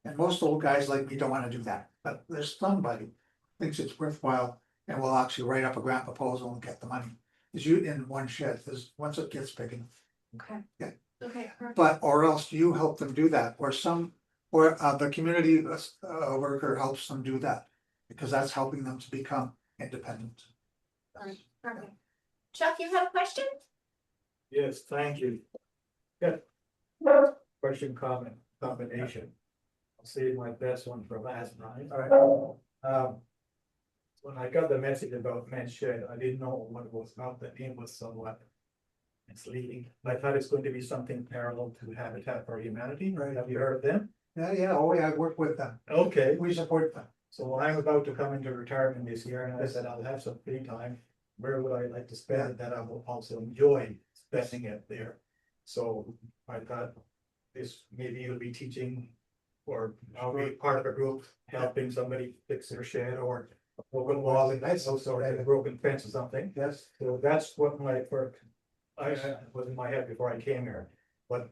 And most old guys like me don't want to do that, but there's somebody who thinks it's worthwhile and will actually write up a grant proposal and get the money. Is you in one shed, once it gets big enough. Okay. Yeah. Okay. Perfect. But, or else you help them do that, or the community worker helps them do that, because that's helping them to become independent. Perfect. Chuck, you have a question? Yes, thank you. Good. Question, comment, combination. I'll save my best one for last night. All right. When I got the message about men's shed, I didn't know what it was about. The name was somewhat misleading. I thought it's going to be something parallel to Habitat for Humanity. Right. Have you heard of them? Yeah, I work with them. Okay. We support them. So I'm about to come into retirement this year, and I said I'll have some free time. Where would I like to spend it that I will also enjoy spending it there? So I thought this, maybe you'll be teaching, or I'll be part of a group helping somebody fix their shed or a broken wall in that house or a broken fence or something. Yes. So that's what my work, I was in my head before I came here, but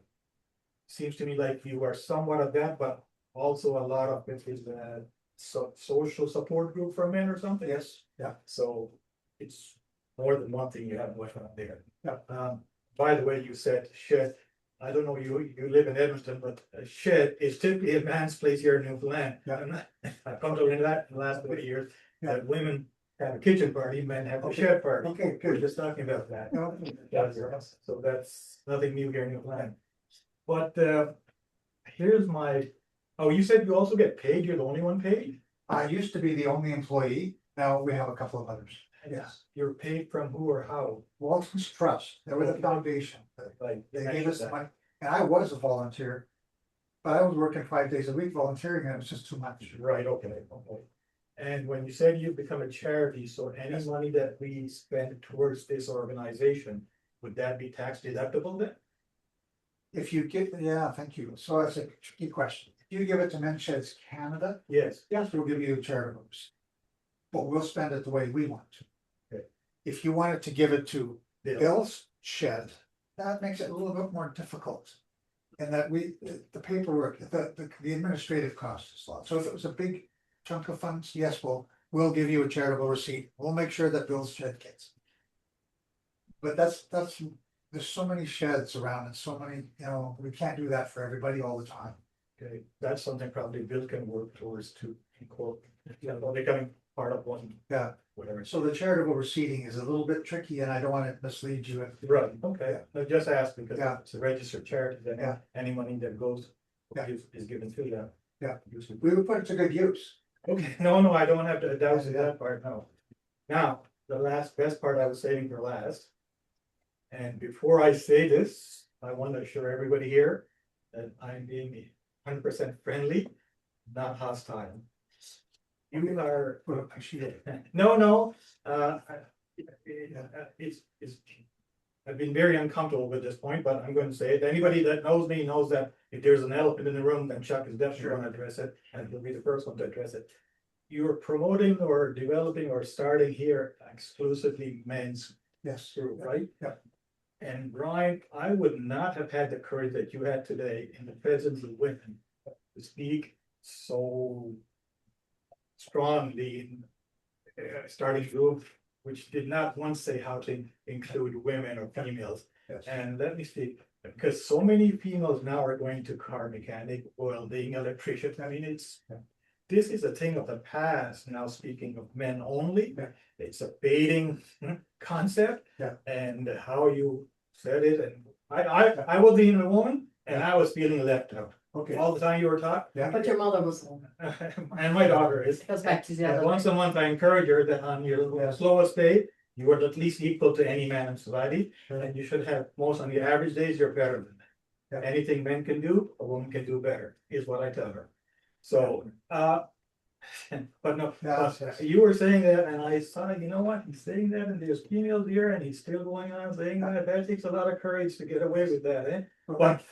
seems to me like you are somewhat of that, but also a lot of it is a social support group for men or something. Yes. Yeah. So it's more than one thing you have going on there. Yeah. By the way, you said shed. I don't know, you live in Edmonton, but a shed is typically a man's place here in Newfoundland. Yeah. And I've come to learn that in the last 20 years, that women have a kitchen party, men have a Okay. shed party. Okay, We're good. just talking about that. No, So that's nothing new here in the plan. But here's my, oh, you said you also get paid, you're the only one paid? I used to be the only employee, now we have a couple of others. Yes. You're paid from who or how? Walton's Trust, they were the foundation, Like. they gave us the money, and I was a volunteer. But I was working 5 days a week volunteering, and it was just too much. Right, okay. And when you said you become a charity, so any Yes. money that we spend towards this organization, would that be tax deductible then? If you get, yeah, thank you, so that's a tricky question, if you give it to Men's Sheds Canada, Yes. yes, we'll give you charitable. But we'll spend it the way we want to. Okay. If you wanted to give it to Bill. Bill's Shed, that makes it a little bit more difficult. And that the paperwork, the administrative cost is a lot, so if it was a big chunk of funds, yes, we'll give you a charitable receipt, we'll make sure that Bill's Shed gets. But that's, there's so many sheds around and so many, we can't do that for everybody all the time. Okay, that's something probably Bill can work towards to incorporate, becoming part of one. Yeah. Whatever. So the charitable receipting is a little bit tricky, and I don't want to mislead you. Right, okay, I just asked because Yeah. it's a registered charity, then Yeah. any money that goes. Yeah. Is given to them. Yeah. We would put it to good use. Okay, no, I don't have to doubt that part, no. Now, the best part I was saving for last. And before I say this, I want to assure everybody here that I'm being 100% friendly, not hostile. You are, no, it's. I've been very uncomfortable with this point, but I'm going to say it. Anybody that knows me knows that if there's an elephant in the room, then Chuck is definitely going to address it, and he'll be the first one to address it. You're promoting or developing or starting here exclusively men's Yes. group, right? Yeah. And Brian, I would not have had the courage that you had today in the presence of women to speak so strongly in starting group, which did not once say how to include women or females. Yes. And let me speak, because so many females now are going to car mechanic, welding, electrician. I mean, this is a thing of the past. Now, speaking of men only, Yeah. it's a baiting concept. Yeah. And how you said it, and I was being a woman, and I was feeling left out. Okay. All the time you were talking. Yeah. But your mother was, And my daughter is. goes back to the And other. once a month, I encourage her that on your slowest day, you are at least equal to any man in society. And you should have, most on the average days, you're better than that. Anything men can do, a woman can do better, is what I tell her. So, but no, Yes, but yes. you were saying that, and I saw, you know what, he's saying that, and there's females here, and he's still going on saying that. That takes a lot of courage to get away with that, eh? But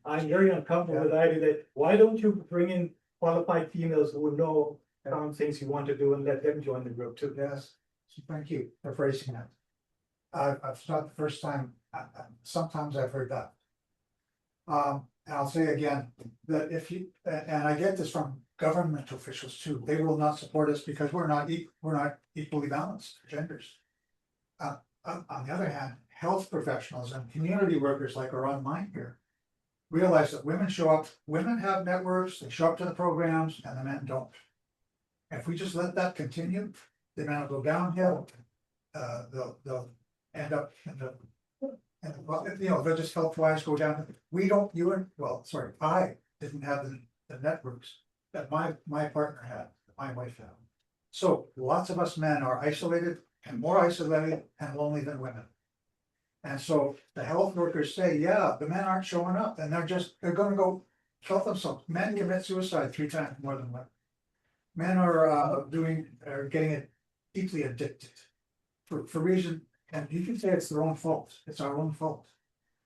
I'm very uncomfortable with the idea that, why don't you bring in qualified females who would know some things you want to do and let them join the group too? Yes, so thank you for phrasing that. It's not the first time, sometimes I've heard that. And I'll say again, that if you, and I get this from government officials too, they will not support us because we're not equally balanced genders. On the other hand, health professionals and community workers like are online here. Realize that women show up, women have networks, they show up to the programs and the men don't. If we just let that continue, the men will go downhill. They'll end up in the, they'll just health wise go down. We don't, I didn't have the networks that my partner had, my wife had. So lots of us men are isolated and more isolated and lonely than women. And so the health workers say, yeah, the men aren't showing up and they're gonna go kill themselves. Men commit suicide 3 times more than women. Men are getting deeply addicted for reason, and you can say it's their own fault, it's our own fault.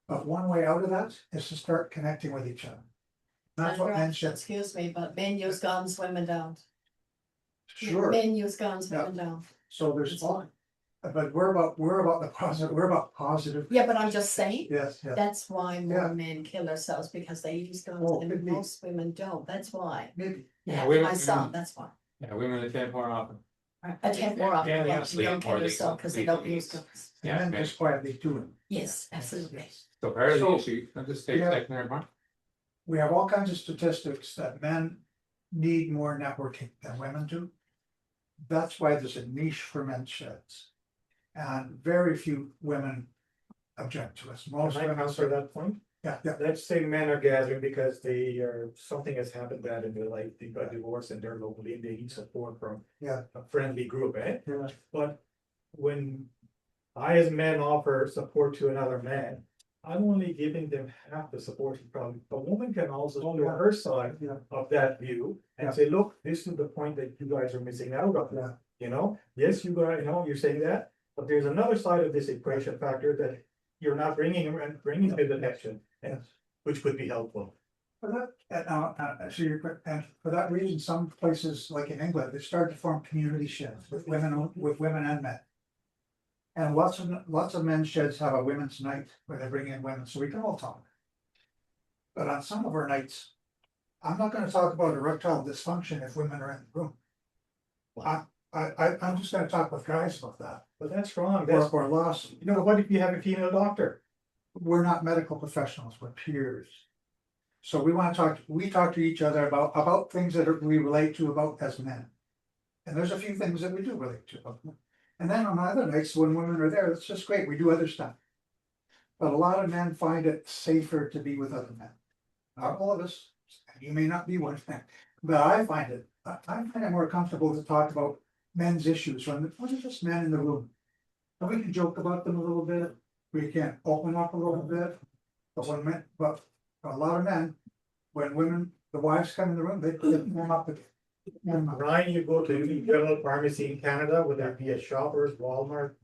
But one way out of that is to start connecting with each other. That's what men should. Excuse me, but men use guns, women don't. Sure, Men use guns, Yeah. women don't. so there's It's all, but we're about the positive, we're about positive. Yeah, but I'm just saying, Yes, that's why more Yeah. men kill themselves, because they use guns Oh, and could be. most women don't, that's why. maybe. Yeah, women- my son, that's why. Yeah, women attend more often. Attend more often, Yeah, they but honestly you don't have kill more yourself because they don't use legal- guns. And Yeah, then men. just quietly do it. Yes, absolutely. So part of the So- issue, I'll just take a Yeah. second there, Mark. We have all kinds of statistics that men need more networking than women do. that's why there's a niche for men's sheds. And very few women object to us. Most Can I women answer say, that point? yeah, yeah, Let's say men are gathering because they are, something has happened bad in their life, they got divorced and they're locally, they need support from yeah, a friendly group, eh? yeah. But when I as men offer support to another man, I'm only giving them half the support probably. A woman can also show her side Yeah. of that view Yeah. and say, look, this is the point that you guys are missing out on. Yeah. You know, yes, you got, you're saying that, but there's another side of this equation factor that you're not bringing to the action, and Yes. which could be helpful. For that, so and for that reason, some places like in England, they started to form community sheds with women and men. And lots of men's sheds have a women's night where they bring in women, so we can all talk. But on some of our nights, I'm not gonna talk about erectile dysfunction if women are in the room. I'm just gonna talk with guys about that, But that's wrong, that's, or loss. you know, what if you have a female doctor? We're not medical professionals, we're peers. So we talk to each other about things that we relate to about as men. And there's a few things that we do relate to. And then on other nights, when women are there, it's just great, we do other stuff. But a lot of men find it safer to be with other men. Not all of us, you may not be one, but I find it more comfortable to talk about men's issues when there's just men in the room. And we can joke about them a little bit, we can open up a little bit. But a lot of men, when women, the wives come in the room, they warm up again. Ryan, you go to any general pharmacy in Canada, whether it be a Shoppers, Walmart.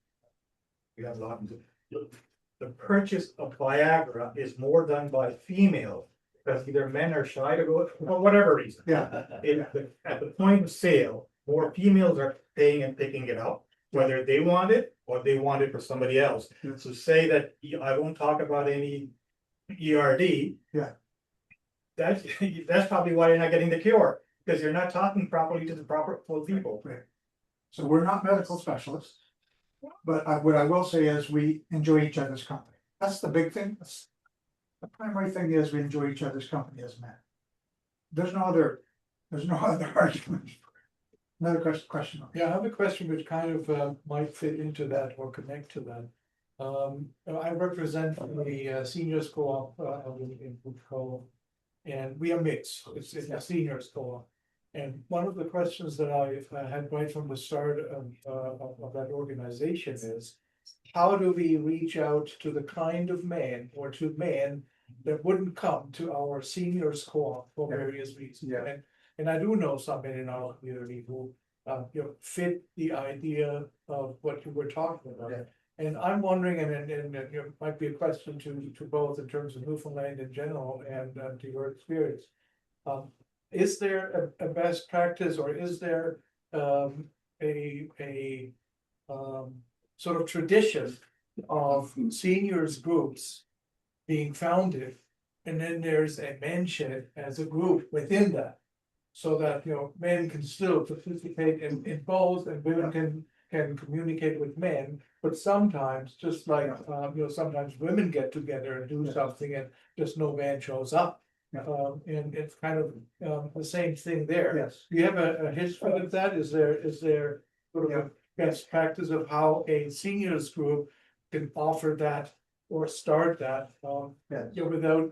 You have a lot of. The purchase of Viagra is more done by females, because either men are shy to go, for whatever reason. Yeah. At the point of sale, more females are paying and picking it up, whether they want it or they want it for somebody else. Yeah. So say that, I won't talk about any ERD. Yeah. That's probably why you're not getting the cure, because you're not talking properly to the proper full people. Right. So we're not medical specialists. But what I will say is we enjoy each other's company. That's the big thing. The primary thing is we enjoy each other's company as men. There's no other argument. Another question. Yeah, I have a question which kind of might fit into that or connect to that. I represent the seniors co-op in Woodcote, and we are mixed. It's a seniors co-op. And one of the questions that I had right from the start of that organization is, how do we reach out to the kind of man or to men that wouldn't come to our seniors co-op for various reasons? Yeah. And I do know some men in our community who fit the idea of what you were talking about. Yeah. And I'm wondering, and it might be a question to both in terms of Newfoundland in general and to your experience. Is there a best practice, or is there a sort of tradition of seniors groups being founded, and then there's a men shed as a group within that, so that men can still participate in both, and women can communicate with men, but sometimes, just like sometimes women get together and do something, and just no man shows up. And it's kind of the same thing there. Yes. Do you have a history of that? Is there sort of a best practice of how a seniors group can offer that or start that,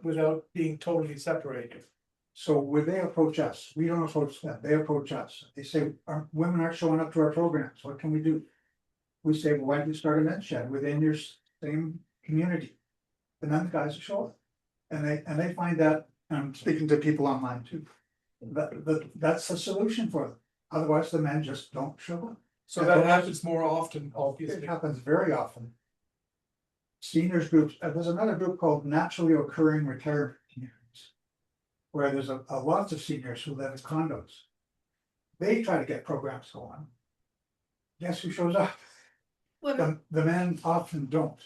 without being totally separated? So when they approach us, we don't approach them, they approach us. They say, our women aren't showing up to our programs, what can we do? We say, well, why don't you start a men's shed within your same community? And then the guys will show up. And they find that, and I'm speaking to people online too, that's the solution for them. Otherwise, the men just don't show up. So that happens more often, obviously. It happens very often. Seniors groups, there's another group called naturally occurring retirement communities, where there's a lots of seniors who live in condos. They try to get programs going. Guess who shows up? Women. The men often don't.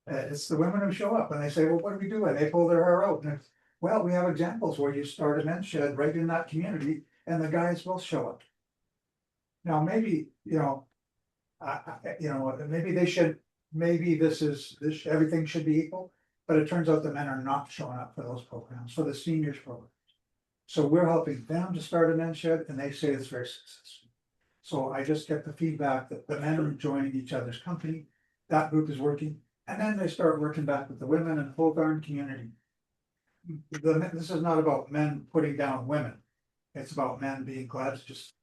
It's the women who show up, and they say, well, what do we do? And they pull their hair out, and it's, well, we have examples where you start a men's shed right in that community, and the guys will show up. Now, maybe, maybe they should, maybe everything should be equal, but it turns out the men are not showing up for those programs, for the seniors programs. So we're helping them to start a men's shed, and they say it's very successful. So I just get the feedback that the men are enjoying each other's company, that group is working, and then they start working back with the women and the whole darn community. This is not about men putting down women, it's about men being glad to just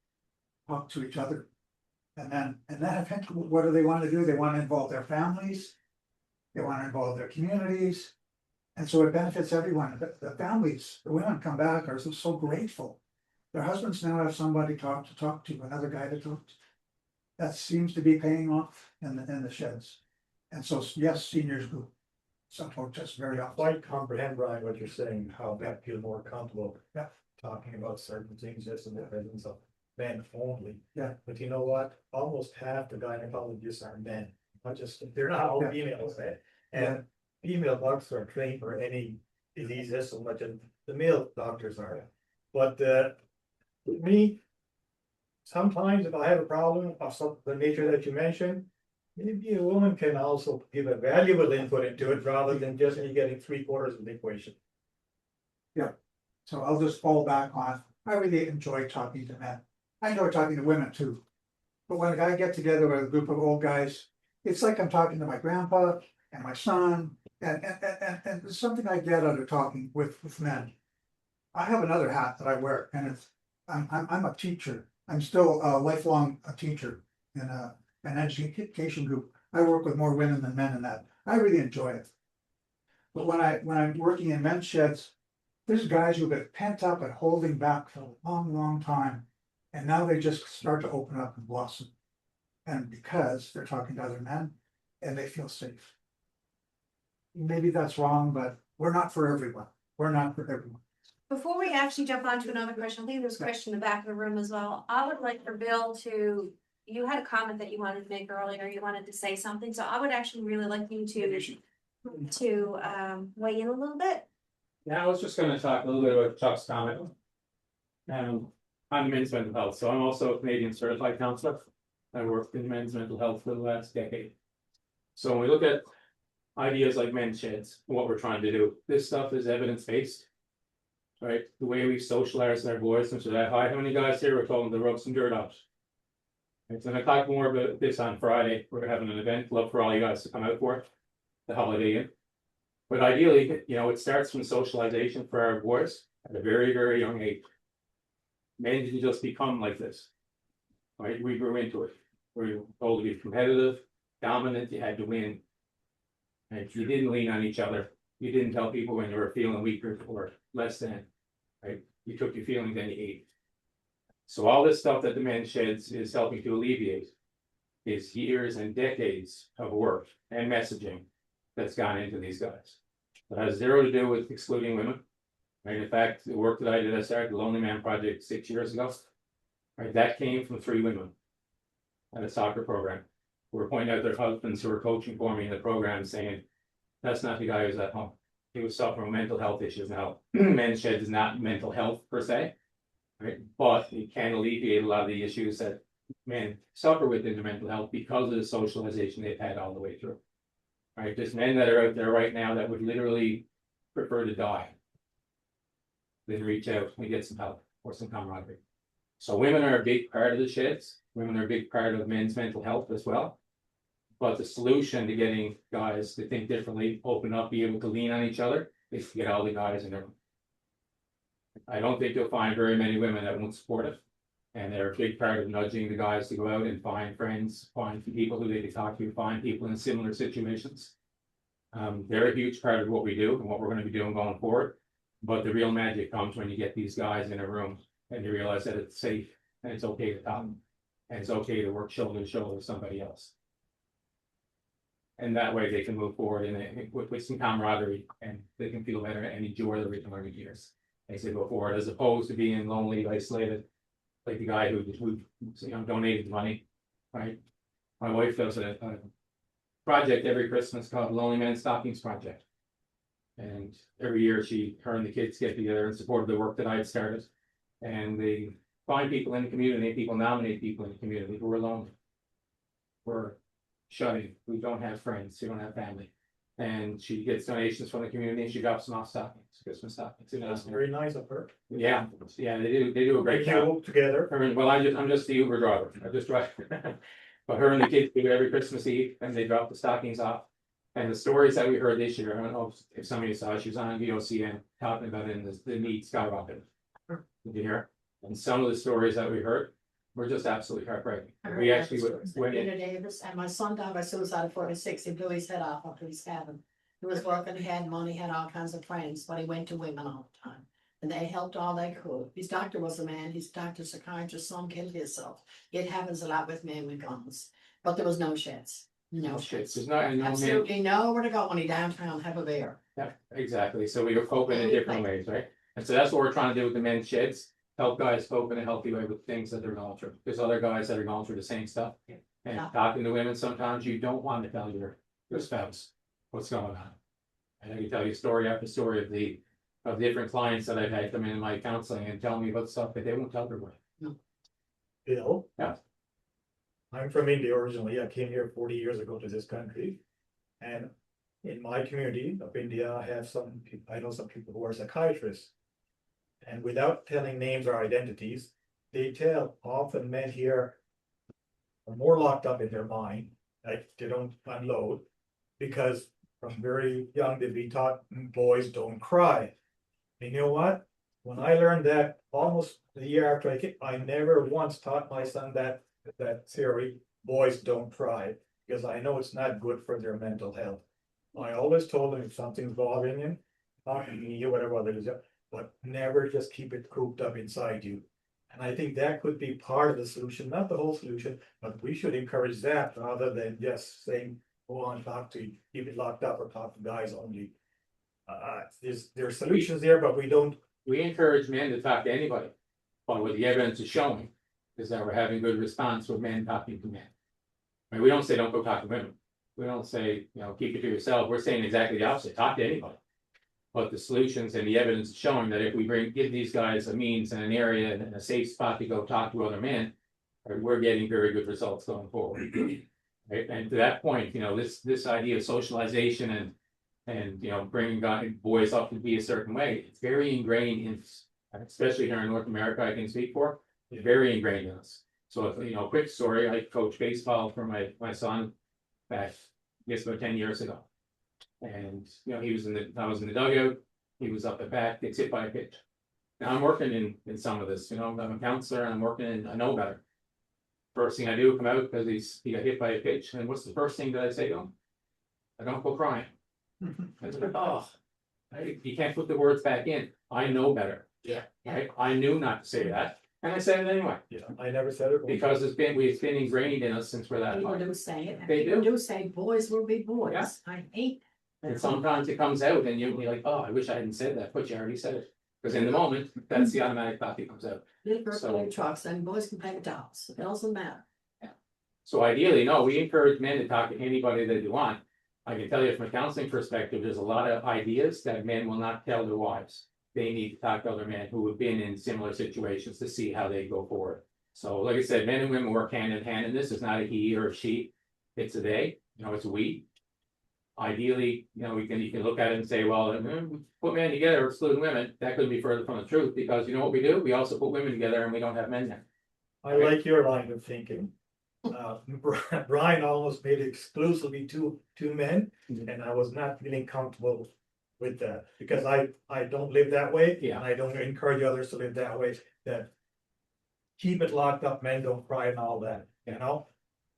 talk to each other. And then eventually, what do they want to do? They want to involve their families, they want to involve their communities. And so it benefits everyone. The families, the women come back are so grateful. Their husbands now have somebody to talk to, another guy to talk to. That seems to be paying off in the sheds. And so, yes, seniors group support just very often. Quite comprehend, Brian, what you're saying, how that feel more comfortable. Yeah. Talking about certain things just in the presence of men only. Yeah. But you know what? Almost half the gynecologists are men, not just, they're not all Yeah. females, eh? And female doctors are trained for any diseases so much, and the male doctors are. But me, sometimes if I have a problem of some the nature that you mentioned, maybe a woman can also give a valuable input into it rather than just me getting 3/4 of the equation. So I'll just fall back on, I really enjoy talking to men. I enjoy talking to women too. But when I get together with a group of old guys, it's like I'm talking to my grandpa and my son, and it's something I get out of talking with men. I have another hat that I wear, and it's, I'm a teacher. I'm still a lifelong teacher in an education group. I work with more women than men in that. I really enjoy it. But when I'm working in men's sheds, there's guys who've been pent up and holding back for a long time. And now they just start to open up and blossom. And because they're talking to other men and they feel safe. Maybe that's wrong, but we're not for everyone. We're not for everyone. Before we actually jump on to another question, I think there's a question in the back of the room as well. I would like for Bill to, you had a comment that you wanted to make earlier, you wanted to say something, so I would actually really like you to weigh in a little bit. Yeah, I was just gonna talk a little bit about Chuck's comment. On men's mental health, so I'm also a Canadian certified counselor. I worked in men's mental health for the last decade. So when we look at ideas like men's sheds, what we're trying to do, this stuff is evidence-based. Right, the way we socialize our boys, and so that, hi, how many guys here were told to rub some dirt off? Right, so I'm gonna talk more about this on Friday, we're having an event, love for all you guys to come out for it, the Holiday Inn. But ideally, you know, it starts from socialization for our boys at a very young age. Men didn't just become like this, right? We grew into it. We were told to be competitive, dominant, you had to win. And you didn't lean on each other. You didn't tell people when you were feeling weaker or less than, right? You took your feelings and you ate. So all this stuff that the men's sheds is helping to alleviate is years and decades of work and messaging that's gone into these guys. It has zero to do with excluding women. Right, in fact, the work that I did, I started the Lonely Man Project 6 years ago. Right, that came from 3 women at a soccer program who were pointing out their husbands who were coaching for me in the program, saying, "That's not the guy who's at home. He was suffering from mental health issues." Now, men's shed is not mental health per se, right? But it can alleviate a lot of the issues that men suffer with in their mental health because of the socialization they've had all the way through. Right, there's men that are out there right now that would literally prefer to die than reach out and get some help or some camaraderie. So women are a big part of the sheds. Women are a big part of men's mental health as well. But the solution to getting guys to think differently, open up, be able to lean on each other, is to get all the guys in there. I don't think you'll find very many women that won't support it. And they're a big part of nudging the guys to go out and find friends, find people who they can talk to, find people in similar situations. They're a huge part of what we do and what we're going to be doing going forward. But the real magic comes when you get these guys in a room and you realize that it's safe and it's okay to talk. And it's okay to work shoulder to shoulder with somebody else. And that way they can move forward with some camaraderie and they can feel better and enjoy the rhythm learning years as they go forward, as opposed to being lonely, isolated, like the guy who donated money, right? My wife does a project every Christmas called Lonely Man Stockings Project. And every year her and the kids get together in support of the work that I had started. And they find people in the community, people nominate people in the community who are lonely, who are shut in, who don't have friends, who don't have family. And she gets donations from the community and she drops them off stockings, Christmas stockings. That's very nice of her. Yeah, they do a great Bring job. you together. I mean, well, I'm just the Uber driver, I just drive. But her and the kids do it every Christmas Eve and they drop the stockings off. And the stories that we heard this year, I don't know if some of you saw, she was on VOCN talking about it and the need skyrocketed. Did you hear? And some of the stories that we heard were just absolutely heartbreaking. We actually went in. Peter Davis, and my son died by suicide at 46, he blew his head off after his cabin. He was working, he had money, had all kinds of friends, but he went to women all the time. And they helped all they could. His doctor was a man, his doctor psychiatrist, son killed himself. It happens a lot with men with guns, but there was no sheds. No sheds. There's not, and no man, Absolutely nowhere to go when he downtown, have a beer. yeah, exactly, so we were coping in different ways, right? And so that's what we're trying to do with the men's sheds, help guys cope in a healthy way with things that they're going through. There's other guys that are going through the same stuff. And Yeah. talking to women, sometimes you don't want to tell your spouse what's going on. And I can tell you story after story of different clients that I've had come in my counseling and tell me about stuff that they won't tell their wife. Bill? Yeah. I'm from India originally. I came here 40 years ago to this country. And in my community of India, I know some people who are psychiatrists. And without telling names or identities, they tell often men here are more locked up in their mind, like they don't unload, because from very young they've been taught boys don't cry. And you know what? When I learned that almost a year after I never once taught my son that theory, boys don't cry, because I know it's not good for their mental health. I always told them if something's bothering him, talk to me or whatever others, but never just keep it cooped up inside you. And I think that could be part of the solution, not the whole solution, but we should encourage that rather than just saying, go on, keep it locked up or talk to guys only. There are solutions there, but we don't. We encourage men to talk to anybody, but what the evidence is showing is that we're having good response with men talking to men. I mean, we don't say don't go talk to women. We don't say, keep it to yourself. We're saying exactly the opposite, talk to anybody. But the solutions and the evidence is showing that if we give these guys a means and an area and a safe spot to go talk to other men, right, we're getting very good results going forward. Right? And to that point, this idea of socialization and bringing boys up to be a certain way, it's very ingrained in, especially here in North America, I can speak for, it's very ingrained in us. So if, quick story, I coached baseball for my son back, I guess about 10 years ago. And I was in the dugout, he was up at bat, gets hit by a pitch. Now I'm working in some of this, I'm a counselor and I'm working in, I know better. First thing I do, come out because he got hit by a pitch, and what's the first thing that I say to him? I don't go crying. I said, you can't put the words back in. I know better. Yeah. Right? I knew not to say that, and I said it anyway. Yeah, I never said it. Because it's been ingrained in us since we're that People young. do say it, and They people do. do say boys will be boys. Yeah. I hate. And sometimes it comes out and you're like, oh, I wish I hadn't said that, but you already said it. Because in the moment, that's the automatic thought that comes out. Little girls So- play trucks and boys can play with dolls. It doesn't matter. So ideally, no, we encourage men to talk to anybody that they want. I can tell you from a counseling perspective, there's a lot of ideas that men will not tell their wives. They need to talk to other men who have been in similar situations to see how they go forward. So like I said, men and women work hand in hand in this. It's not a he or a she. It's a they, it's a we. Ideally, you can look at it and say, well, put men together, excluding women. That couldn't be further from the truth, because you know what we do? We also put women together and we don't have men there. I like your line of thinking. Brian almost made it exclusively two men, and I was not feeling comfortable with that, because I don't live that way. Yeah. And I don't encourage others to live that way, that keep it locked up, men don't cry and all that, No,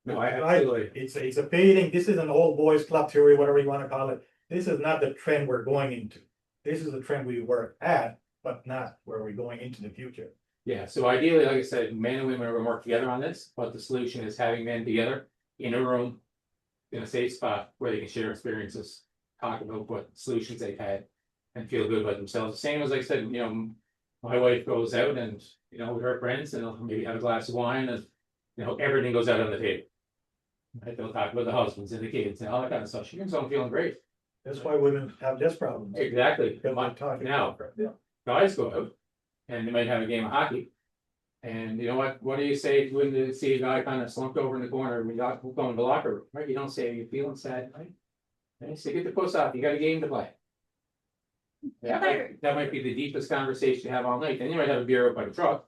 Right? It's a fading, this is an old boys club theory, whatever you wanna call it. This is not the trend we're going into. This is the trend we were at, but not where we're going into the future. Yeah, so ideally, like I said, men and women are gonna work together on this, but the solution is having men together in a room. In a safe spot where they can share experiences, talk about what solutions they've had and feel good about themselves. The same as like I said, my wife goes out and, with her friends and they'll maybe have a glass of wine and, everything goes out on the table. Right, they'll talk about the husbands and the kids and all that kind of stuff. She comes home feeling great. That's why women have this problem. Exactly. Because they're talking. Now, Yeah. guys go out and they might have a game of hockey. And you know what do you say when you see a guy kind of slumped over in the corner when you go in the locker room, right? You don't say you're feeling sad, right? Okay, so get the post off, you got a game to play. That might be the deepest conversation you have all night, then you might have a beer up by the truck.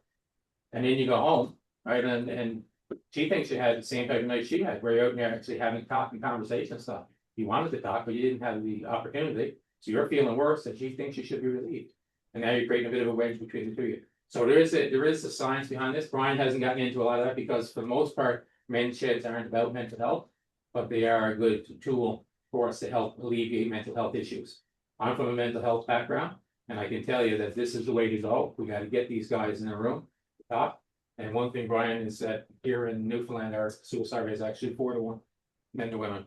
And then you go home, right, and she thinks you had the same type of night she had, where you're out there actually having talking conversation stuff. You wanted to talk, but you didn't have the opportunity, so you're feeling worse, and she thinks you should be relieved. And now you're creating a bit of a wedge between the two of you. So there is a science behind this. Brian hasn't gotten into a lot of that because for the most part, men's sheds aren't about mental health, but they are a good tool for us to help alleviate mental health issues. I'm from a mental health background, and I can tell you that this is the way to go. We gotta get these guys in a room to talk. And one thing, Brian, is that here in Newfoundland, our suicide rate is actually 4 to 1, men to women.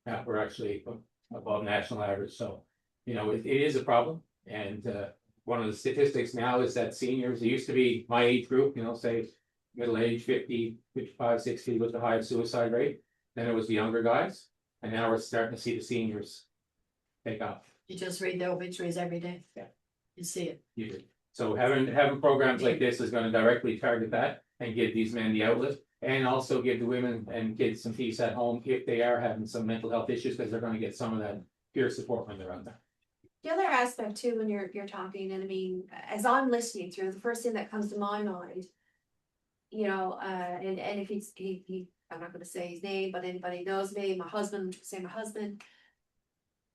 Yeah, we're actually above national average, so, you know, it is a problem, and one of the statistics now is that seniors, it used to be my age group, you know, say middle age, 50, 55, 60 was the highest suicide rate. Then it was the younger guys, and now we're starting to see the seniors take off. You just read the obituaries every day. Yeah. You see it. You do. So having programs like this is gonna directly target that and give these men the outlet. And also give the women and kids some peace at home if they are having some mental health issues, because they're gonna get some of that peer support when they're out there. The other aspect too, when you're talking, and I mean, as I'm listening through, the first thing that comes to my mind. You know, and if he, I'm not gonna say his name, but anybody knows me, my husband, say my husband.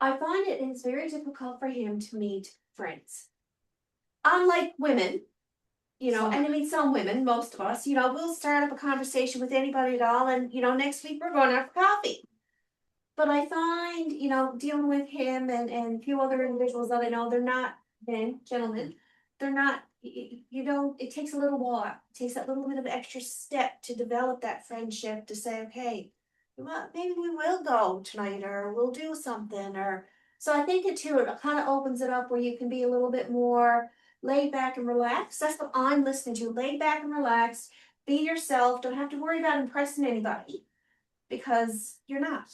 I find it's very difficult for him to meet friends. Unlike women, you know, and I mean, some women, most of us, you know, we'll start up a conversation with anybody at all, and you know, next week we're going out for coffee. But I find, you know, dealing with him and a few other individuals that I know, they're not men, gentlemen, they're not, you know, it takes a little while. It takes that little bit of extra step to develop that friendship to say, okay, well, maybe we will go tonight, or we'll do something, or so I think it too, it kind of opens it up where you can be a little bit more laid back and relaxed. That's what I'm listening to. Laid back and relaxed, be yourself, don't have to worry about impressing anybody, because you're not.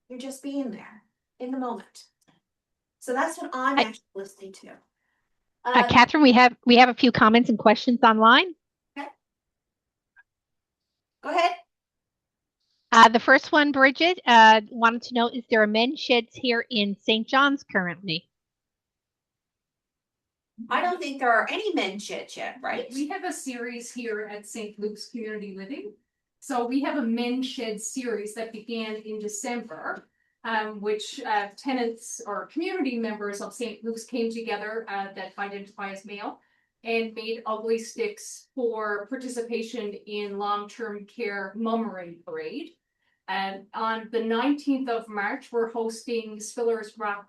You're just being there in the moment. So that's what I'm actually listening to. Catherine, we have a few comments and questions online. Okay. Go ahead. The first one, Bridget, wanted to know, is there a men's sheds here in St. John's currently? I don't think there are any men's sheds yet, right? We have a series here at St. Luke's Community Living. So we have a men's shed series that began in December, which tenants or community members of St. Luke's came together that identify as male and made ugly sticks for participation in long-term care Mummery Parade. And on the 19th of March, we're hosting Spiller's Rock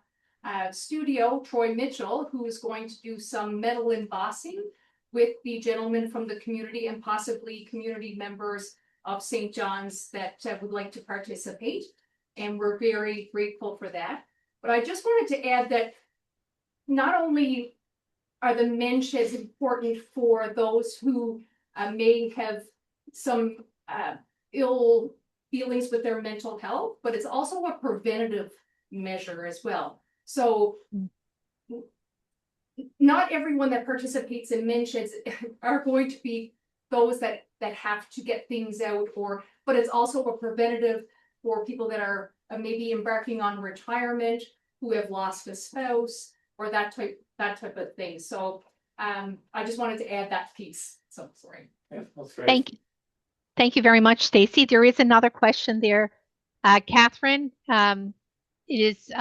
Studio, Troy Mitchell, who is going to do some metal embossing with the gentlemen from the community and possibly community members of St. John's that would like to participate. And we're very grateful for that. But I just wanted to add that not only are the men's sheds important for those who may have some ill feelings with their mental health, but it's also a preventative measure as well. So not everyone that participates in men's sheds are going to be those that have to get things out, but it's also a preventative for people that are maybe embarking on retirement, who have lost a spouse, or that type of thing. So I just wanted to add that piece. So sorry. Yeah, that's great. Thank you very much, Stacy. There is another question there. Catherine, it is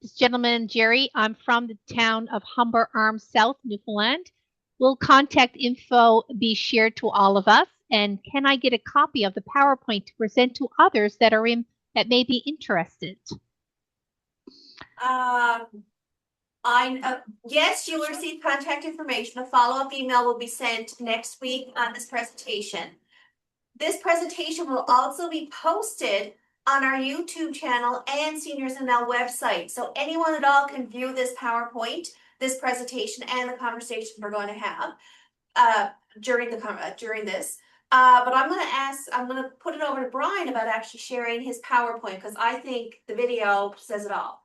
this gentleman, Jerry. I'm from the town of Humber Arms South, Newfoundland. Will contact info be shared to all of us? And can I get a copy of the PowerPoint to present to others that may be interested? Yes, you will receive contact information. A follow-up email will be sent next week on this presentation. This presentation will also be posted on our YouTube channel and Seniors NL website. So anyone at all can view this PowerPoint, this presentation, and the conversation we're going to have during this. But I'm going to put it over to Brian about actually sharing his PowerPoint, because I think the video says it all.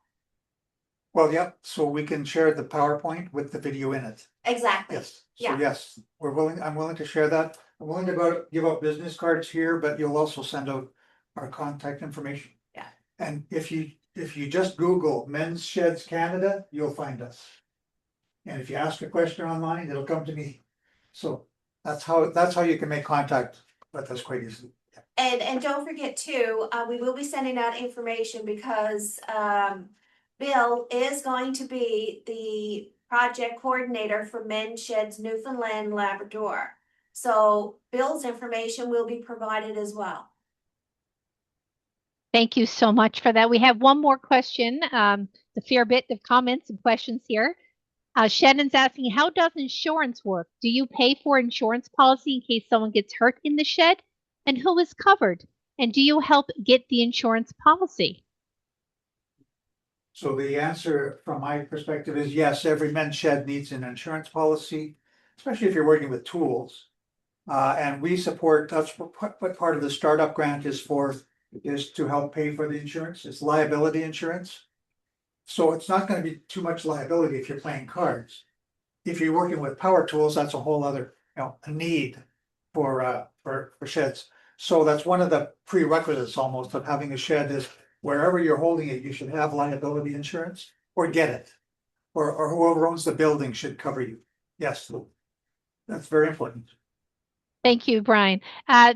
Well, yeah, so we can share the PowerPoint with the video in it. Exactly. Yes, Yeah. so yes, I'm willing to share that. I'm willing to give out business cards here, but you'll also send out our contact information. Yeah. And if you if you just Google Men's Sheds Canada, you'll find us. And if you ask a question online, it'll come to me. So that's how you can make contact with us quite easily. And don't forget too, we will be sending out information because Bill is going to be the project coordinator for Men's Sheds Newfoundland and Labrador. So Bill's information will be provided as well. Thank you so much for that. We have one more question. A fair bit of comments and questions here. Shannon's asking, how does insurance work? Do you pay for insurance policy in case someone gets hurt in the shed? And who is covered? And do you help get the insurance policy? So the answer from my perspective is yes, every men's shed needs an insurance policy, especially if you're working with tools. And we support, that's what part of the startup grant is for, is to help pay for the insurance. It's liability insurance. So it's not going to be too much liability if you're playing cards. If you're working with power tools, that's a whole other, a need for sheds. So that's one of the prerequisites almost of having a shed is wherever you're holding it, you should have liability insurance or get it. Or whoever owns the building should cover you. Yes, that's very important. Thank you, Brian.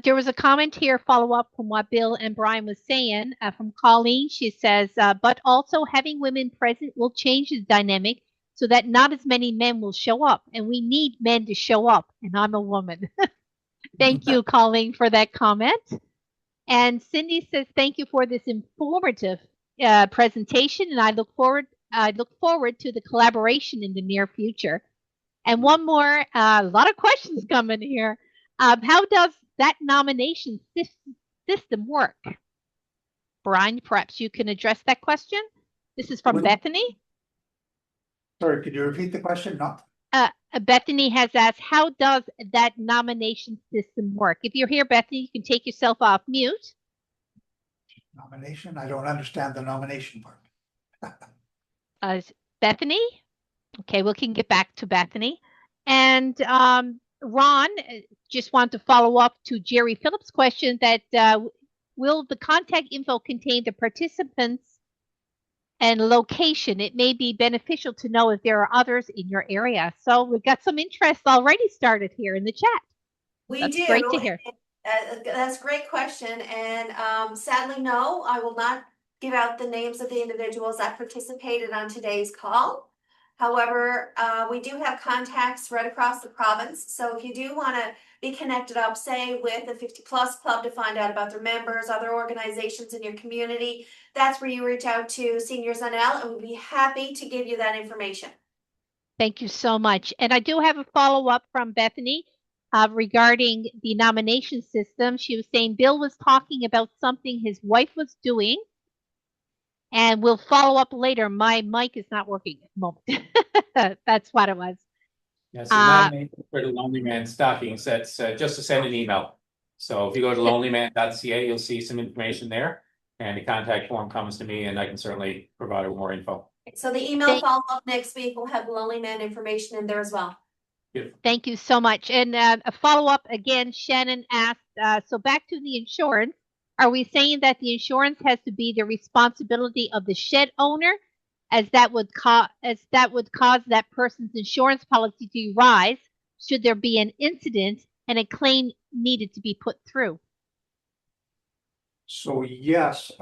There was a comment here, follow up from what Bill and Brian was saying from Colleen. She says, but also having women present will change the dynamic so that not as many men will show up. And we need men to show up. And I'm a woman. Thank you, Colleen, for that comment. And Cindy says, thank you for this informative presentation. And I look forward to the collaboration in the near future. And one more, a lot of questions coming here. How does that nomination system work? Brian, perhaps you can address that question. This is from Bethany. Sorry, could you repeat the question? Not. Bethany has asked, how does that nomination system work? If you're here, Bethany, you can take yourself off mute. Nomination? I don't understand the nomination part. Bethany? Okay, we can get back to Bethany. And Ron, just want to follow up to Jerry Phillips' question that will the contact info contain the participants and location? It may be beneficial to know if there are others in your area. So we've got some interest already started here in the chat. That's do. Great to hear. That's a great question. And sadly, no, I will not give out the names of the individuals that participated on today's call. However, we do have contacts right across the province. So if you do want to be connected up, say with the 50 Plus Club to find out about their members, other organizations in your community, that's where you reach out to Seniors NL and we'll be happy to give you that information. Thank you so much. And I do have a follow-up from Bethany regarding the nomination system. She was saying Bill was talking about something his wife was doing. And we'll follow up later. My mic is not working at the moment. That's what it was. Yes, for the Lonely Man stocking sets, just to send an email. So if you go to lonelyman.ca, you'll see some information there. And the contact form comes to me and I can certainly provide more info. So the email follow-up next week will have Lonely Man information in there as well. Beautiful. Thank you so much. And a follow-up again, Shannon asked, so back to the insurance. Are we saying that the insurance has to be the responsibility of the shed owner, as that would cause that person's insurance policy to rise should there be an incident and a claim needed to be put through? So yes,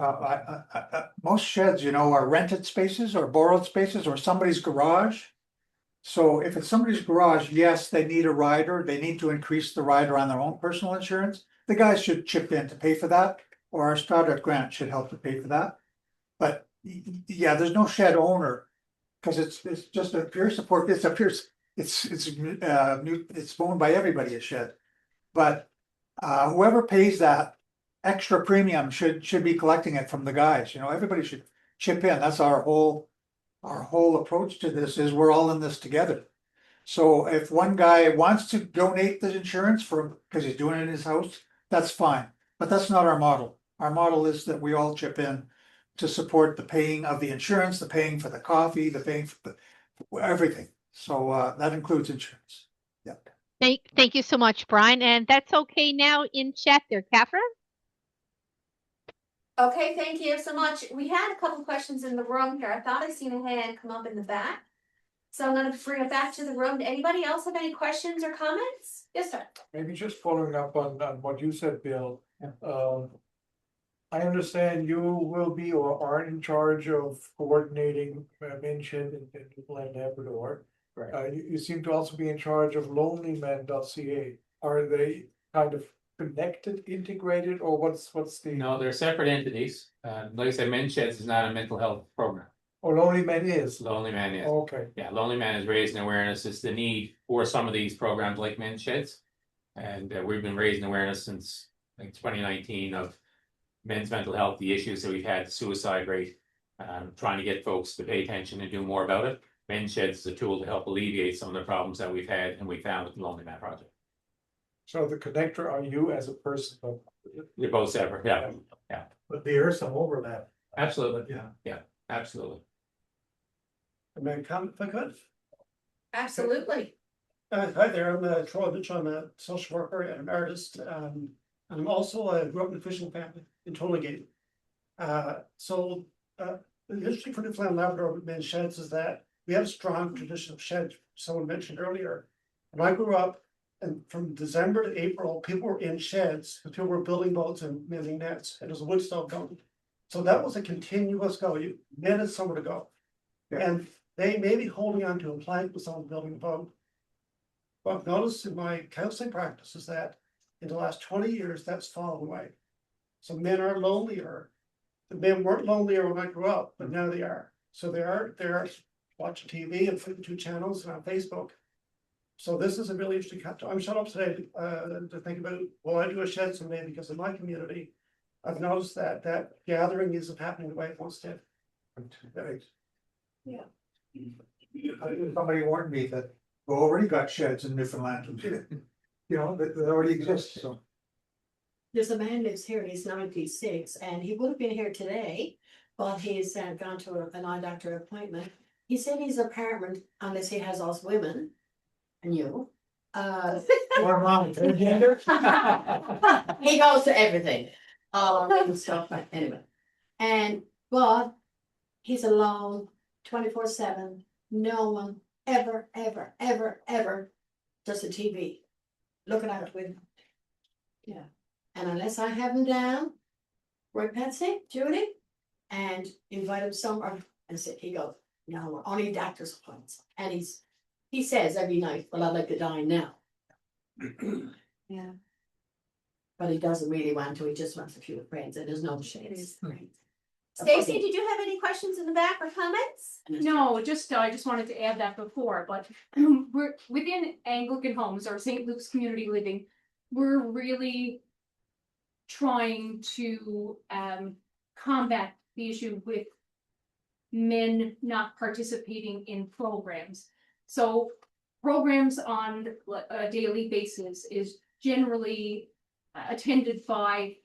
most sheds, are rented spaces or borrowed spaces or somebody's garage. So if it's somebody's garage, yes, they need a rider. They need to increase the rider on their own personal insurance. The guys should chip in to pay for that, or our startup grant should help to pay for that. But yeah, there's no shed owner because it's just a peer support. It's owned by everybody at shed. But whoever pays that extra premium should be collecting it from the guys. Everybody should chip in. That's our whole approach to this is we're all in this together. So if one guy wants to donate the insurance because he's doing it in his house, that's fine. But that's not our model. Our model is that we all chip in to support the paying of the insurance, the paying for the coffee, the paying for everything. So that includes insurance. Yeah. Thank you so much, Brian. And that's okay now in chat there, Catherine. Okay, thank you so much. We had a couple questions in the room here. I thought I seen a hand come up in the back. So I'm gonna bring it back to the room. Anybody else have any questions or comments? Yes, sir. Maybe just following up on what you said, Bill. I understand you will be or are in charge of coordinating men's shed in Newfoundland and Labrador. Right. You seem to also be in charge of lonelymen.ca. Are they kind of connected, integrated, or what's the? No, they're separate entities. Like I said, Men's Sheds is not a mental health program. Or Lonely Men is? Lonely Man is. Okay. Yeah, Lonely Man is raising awareness as the need for some of these programs like Men's Sheds. And we've been raising awareness since like 2019 of men's mental health, the issues that we've had, the suicide rate, trying to get folks to pay attention and do more about it. Men's Sheds is a tool to help alleviate some of the problems that we've had and we found with the Lonely Man Project. So the connector are you as a person? They're both separate, yeah, But there is some overlap. absolutely, Yeah. absolutely. May I comment if I could? Absolutely. Hi there, I'm Troy Mitchell, I'm a social worker and an artist, and I'm also, I grew up in a fishing family in Tullagate. The history for Newfoundland Labrador with men's sheds is that we have a strong tradition of sheds, someone mentioned earlier. When I grew up, and from December to April, people were in sheds, because people were building boats and mending nets, and it was a wood stove going. So that was a continuous go, you needed somewhere to go. And they may be holding on to a plank with someone building a boat. But I've noticed in my counseling practice is that in the last 20 years, that's fallen away. So men are lonelier. The men weren't lonelier when I grew up, but now they are. So they are watching TV and flipping through channels and on Facebook. So this is a really interesting cut. I'm shut up today to think about, well, I do a shed someday because in my community, I've noticed that gathering isn't happening the way it once did. Yeah. Somebody warned me that we already got sheds in Newfoundland. You know, that already exist, so. There's a man lives here, he's 96, and he would have been here today, but he's gone to an eye doctor appointment. He said his apartment, unless he has us women, and you. Or mom, gender? He goes to everything, and stuff, anyway. But he's alone 24/7, no one ever does the TV, looking at it with him. Yeah, and unless I have him down, right, Patsy, Judy, and invite him somewhere, and sit, he goes, no, we're only doctor's appointments, and he says every night, well, I'd like to die now. Yeah. But he doesn't really want to, he just wants a few friends, and there's no shades. Stacy, did you have any questions in the back or comments? No, I just wanted to add that before, but we're within Anglican Homes or St. Luke's Community Living, we're really trying to combat the issue with men not participating in programs. So programs on a daily basis is generally attended by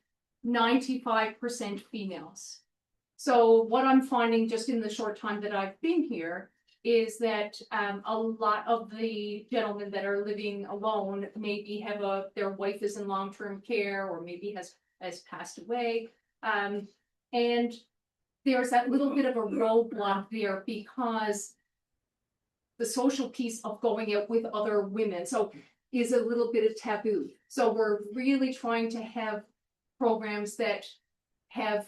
95% females. So what I'm finding just in the short time that I've been here is that a lot of the gentlemen that are living alone maybe have their wife is in long-term care or maybe has passed away. And there's that little bit of a roadblock there because the social piece of going out with other women is a little bit of taboo. So we're really trying to have programs that have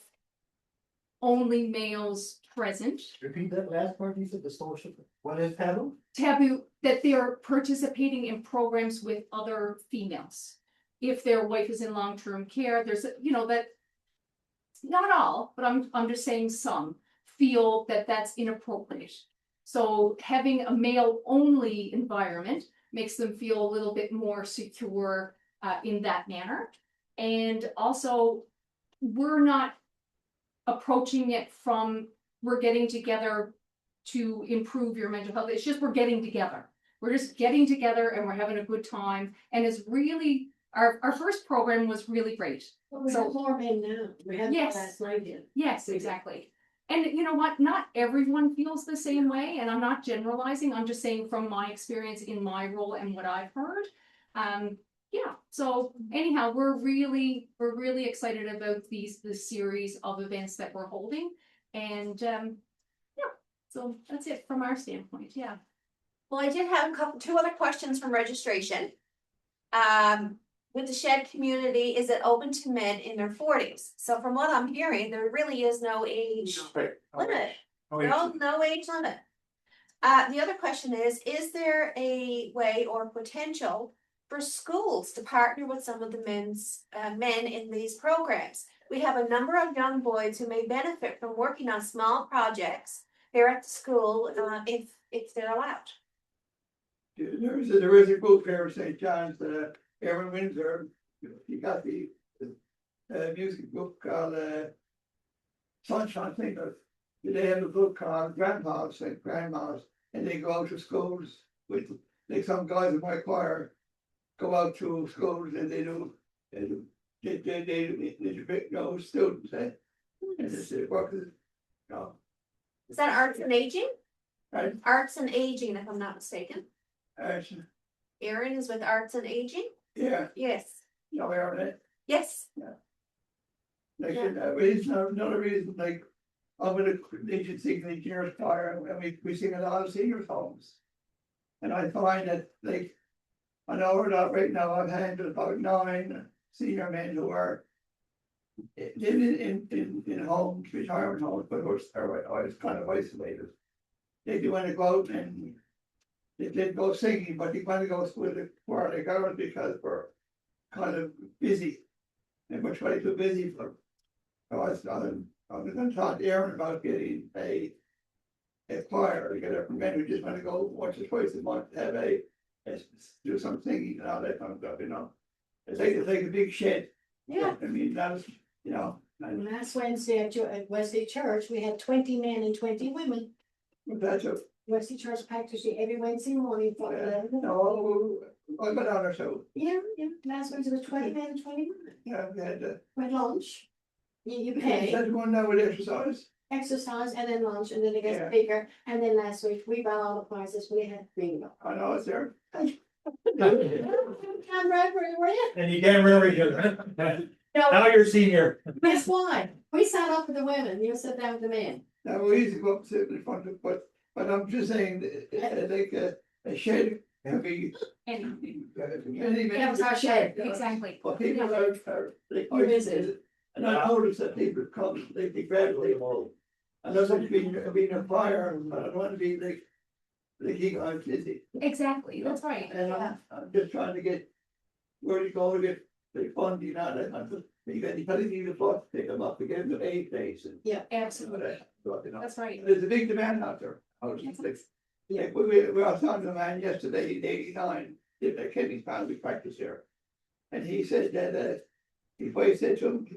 only males present. Repeat that last part, you said the social, what is taboo? Taboo, that they're participating in programs with other females. If their wife is in long-term care, there's, that, not all, but I'm just saying some feel that that's inappropriate. So having a male-only environment makes them feel a little bit more secure in that manner. And also, we're not approaching it from we're getting together to improve your mental health. It's just we're getting together. We're just getting together and we're having a good time. And it's really our first program was really great. Well, we have more men now. We had last night in. Yes, exactly. And you know what? Not everyone feels the same way. And I'm not generalizing. I'm just saying from my experience in my role and what I've heard. Yeah. So anyhow, we're really excited about this series of events that we're holding. And yeah, so that's it from our standpoint, yeah. Well, I did have two other questions from registration. With the shed community, is it open to men in their 40s? So from what I'm hearing, there really is no age limit. No age limit. The other question is there a way or potential for schools to partner with some of the men in these programs? We have a number of young boys who may benefit from working on small projects here at the school, if they're allowed. There is a group here in St. John's, Aaron Windsor, he got the music group called Sunshine Singers. They have a book called Grandmas, and they go out to schools with, like some guys in my choir, go out to schools and they pick those students, and it's workers, you know. Is that Arts and Aging? Right. Arts and Aging, if I'm not mistaken. Aaron is with Arts and Aging? Yeah. Yes. You know, Aaron, Yes. yeah. Like, another reason, like, I'm with a Legion Singing Engineers choir, and we sing a lot of senior songs. And I find that, like, I know we're not right now, I've handled about 9 senior men who are living in homes, retirement homes, but I was kind of isolated. They do want to go out and they did go singing, but they want to go with the choir they got because we're kind of busy. And we're trying too busy for. So I was going to talk to Aaron about getting a choir to get up men who just want to go once or twice a month to have do some singing and all that kind of stuff, you know. It's like a big shed. Yeah. I mean, that was, you know. Last Wednesday at Wesley Church, we had 20 men and 20 women. That's a. Wesley Church practically every Wednesday morning for 11. No, I got on or so. Yeah, last Wednesday was 20 men and 20 women. Yeah, we had. With lunch. You Is pay. that one now with exercise? Exercise and then lunch and then it gets Yeah. bigger. And then last week we got all the prizes. We had bingo. I know it's there. I'm Bradbury, were you? And you can't remember each other. No, Now you're senior. guess why? We sat up with the women, you sit down with the men. Now we used to go up and sit in front of, but I'm just saying, like a shed can be. Anything. That was our shed. Exactly. But people are like isolated, and I noticed that people come, they gradually more. I know that being a fire, and I don't want to be like I'm busy. Exactly, that's right. And I'm just trying to get where to go to get the funding out of it. You probably need a bus to pick them up to get them to aid days. Yeah, Absolutely, You know. that's right. There's a big demand out there. Like, we were talking to a man yesterday, he's 89, did a kidney family practice here. And he said that, his wife said to him,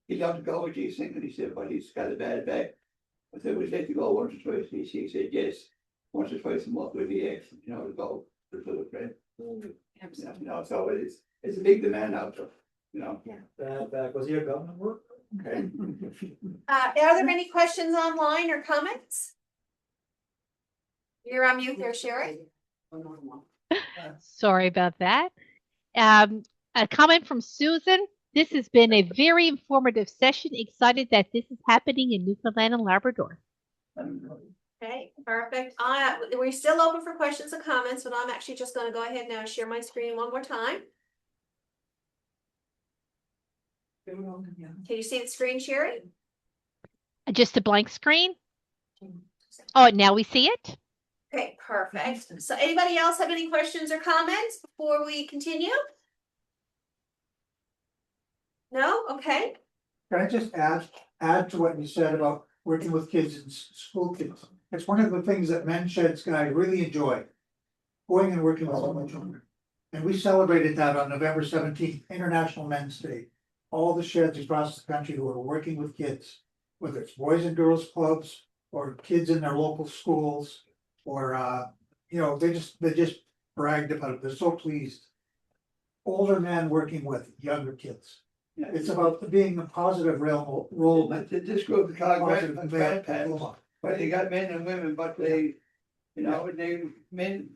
he loved to go with you singing, he said, but he's got a bad back. I said, would you like to go once or twice? He said, yes, once or twice a month would be excellent, you know, to go to the friend. Absolutely. You know, so it's a big demand out there, you know. Bad back, was he a government work? Okay. Are there any questions online or comments? You're on mute there, Sherry. Sorry about that. A comment from Susan. This has been a very informative session. Excited that this is happening in Newfoundland and Labrador. Okay, perfect. We're still open for questions and comments, but I'm actually just going to go ahead now and share my screen one more time. Can you see the screen, Sherry? Just a blank screen. Oh, now we see it. Okay, perfect. So anybody else have any questions or comments before we continue? No? Okay. Can I just add to what you said about working with kids and school kids? It's one of the things that Men Sheds guys really enjoy. Going and working with little children. And we celebrated that on November 17th, International Men's Day. All the sheds across the country who are working with kids, whether it's boys and girls clubs or kids in their local schools, or you know, they just bragged about it. They're so pleased. Older men working with younger kids. It's about being a positive role. This group is called Positive grandparents, but they got men and women, but they, you know, the men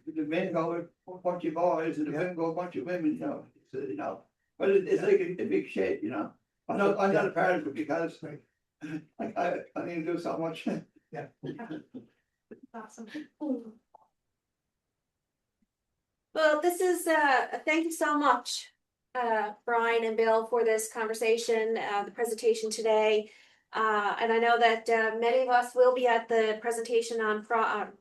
go with a bunch of boys and the women go a bunch of women, you know. you know, but it's like a big shed, you know. I'm not a part of it because I need to do so much. Yeah. Awesome. Well, this is, thank you so much, Brian and Bill, for this conversation, the presentation today. And I know that many of us will be at the presentation on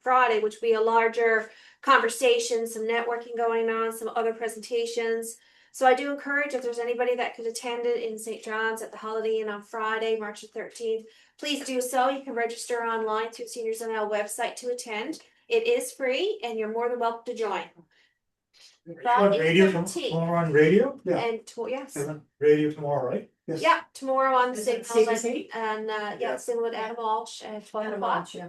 Friday, which will be a larger conversation, some networking going on, some other presentations. So I do encourage, if there's anybody that could attend it in St. John's at the Holiday Inn on Friday, March the 13th, please do so. You can register online through Seniors NL website to attend. It is free and you're more than welcome to join. On radio, tomorrow on radio? Yeah. And yes. Radio tomorrow, right? Yes. Yeah, tomorrow on the Is it signal CBC? and yeah, same with Adam Walsh at 12 Adam o'clock. Walsh, yeah.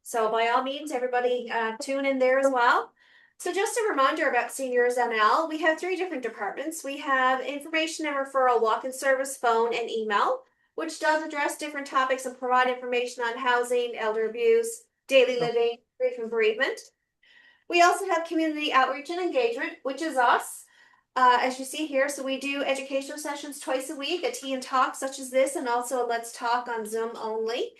So by all means, everybody tune in there as well. So just a reminder about Seniors NL, we have 3 different departments. We have information and referral, walk-in service, phone, and email, which does address different topics and provide information on housing, elder abuse, daily living, grief and bereavement. We also have community outreach and engagement, which is us. As you see here, so we do educational sessions twice a week, a tea and talk such as this, and also a Let's Talk on Zoom only.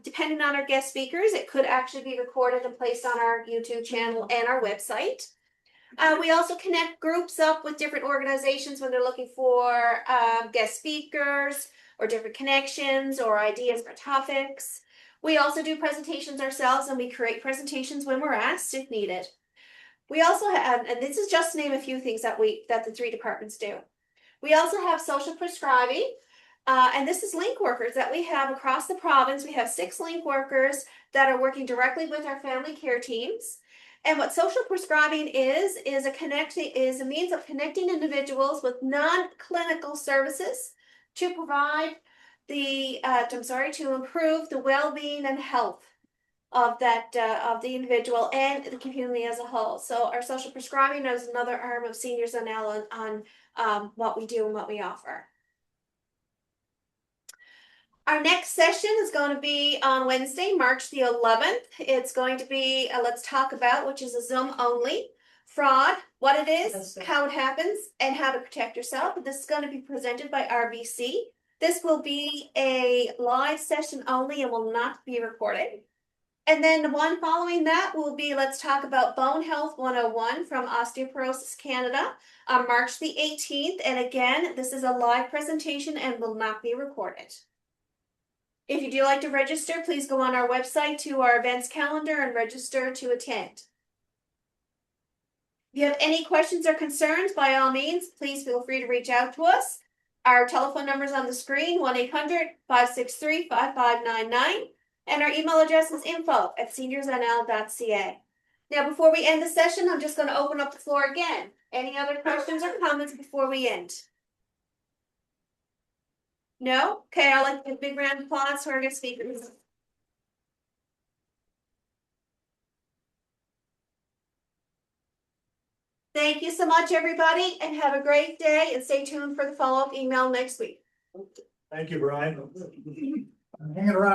Depending on our guest speakers, it could actually be recorded and placed on our YouTube channel and our website. We also connect groups up with different organizations when they're looking for guest speakers or different connections or ideas for topics. We also do presentations ourselves and we create presentations when we're asked if needed. We also have, and this is just to name a few things that the 3 departments do. We also have social prescribing, and this is link workers that we have across the province. We have 6 link workers that are working directly with our family care teams. And what social prescribing is a means of connecting individuals with non-clinical services to provide to improve the well-being and health of the individual and the community as a whole. So our social prescribing is another arm of Seniors NL on what we do and what we offer. Our next session is going to be on Wednesday, March the 11th. It's going to be Let's Talk About, which is a Zoom only. Fraud, what it is, how it happens, and how to protect yourself. This is going to be presented by RBC. This will be a live session only and will not be recorded. And then the one following that will be Let's Talk About Bone Health 101 from Osteoporosis Canada on March the 18th. And again, this is a live presentation and will not be recorded. If you do like to register, please go on our website to our events calendar and register to attend. If you have any questions or concerns, by all means, please feel free to reach out to us. Our telephone number is on the screen, 1-800-563-5599. And our email address is info@seniorsnl.ca. Now, before we end the session, I'm just going to open up the floor again. Any other questions or comments before we end? No? Okay, I'd like to give a big round of applause to our guest speakers. Thank you so much, everybody, and have a great day, and stay tuned for the follow-up email next week. Thank you, Brian. I'm hanging around.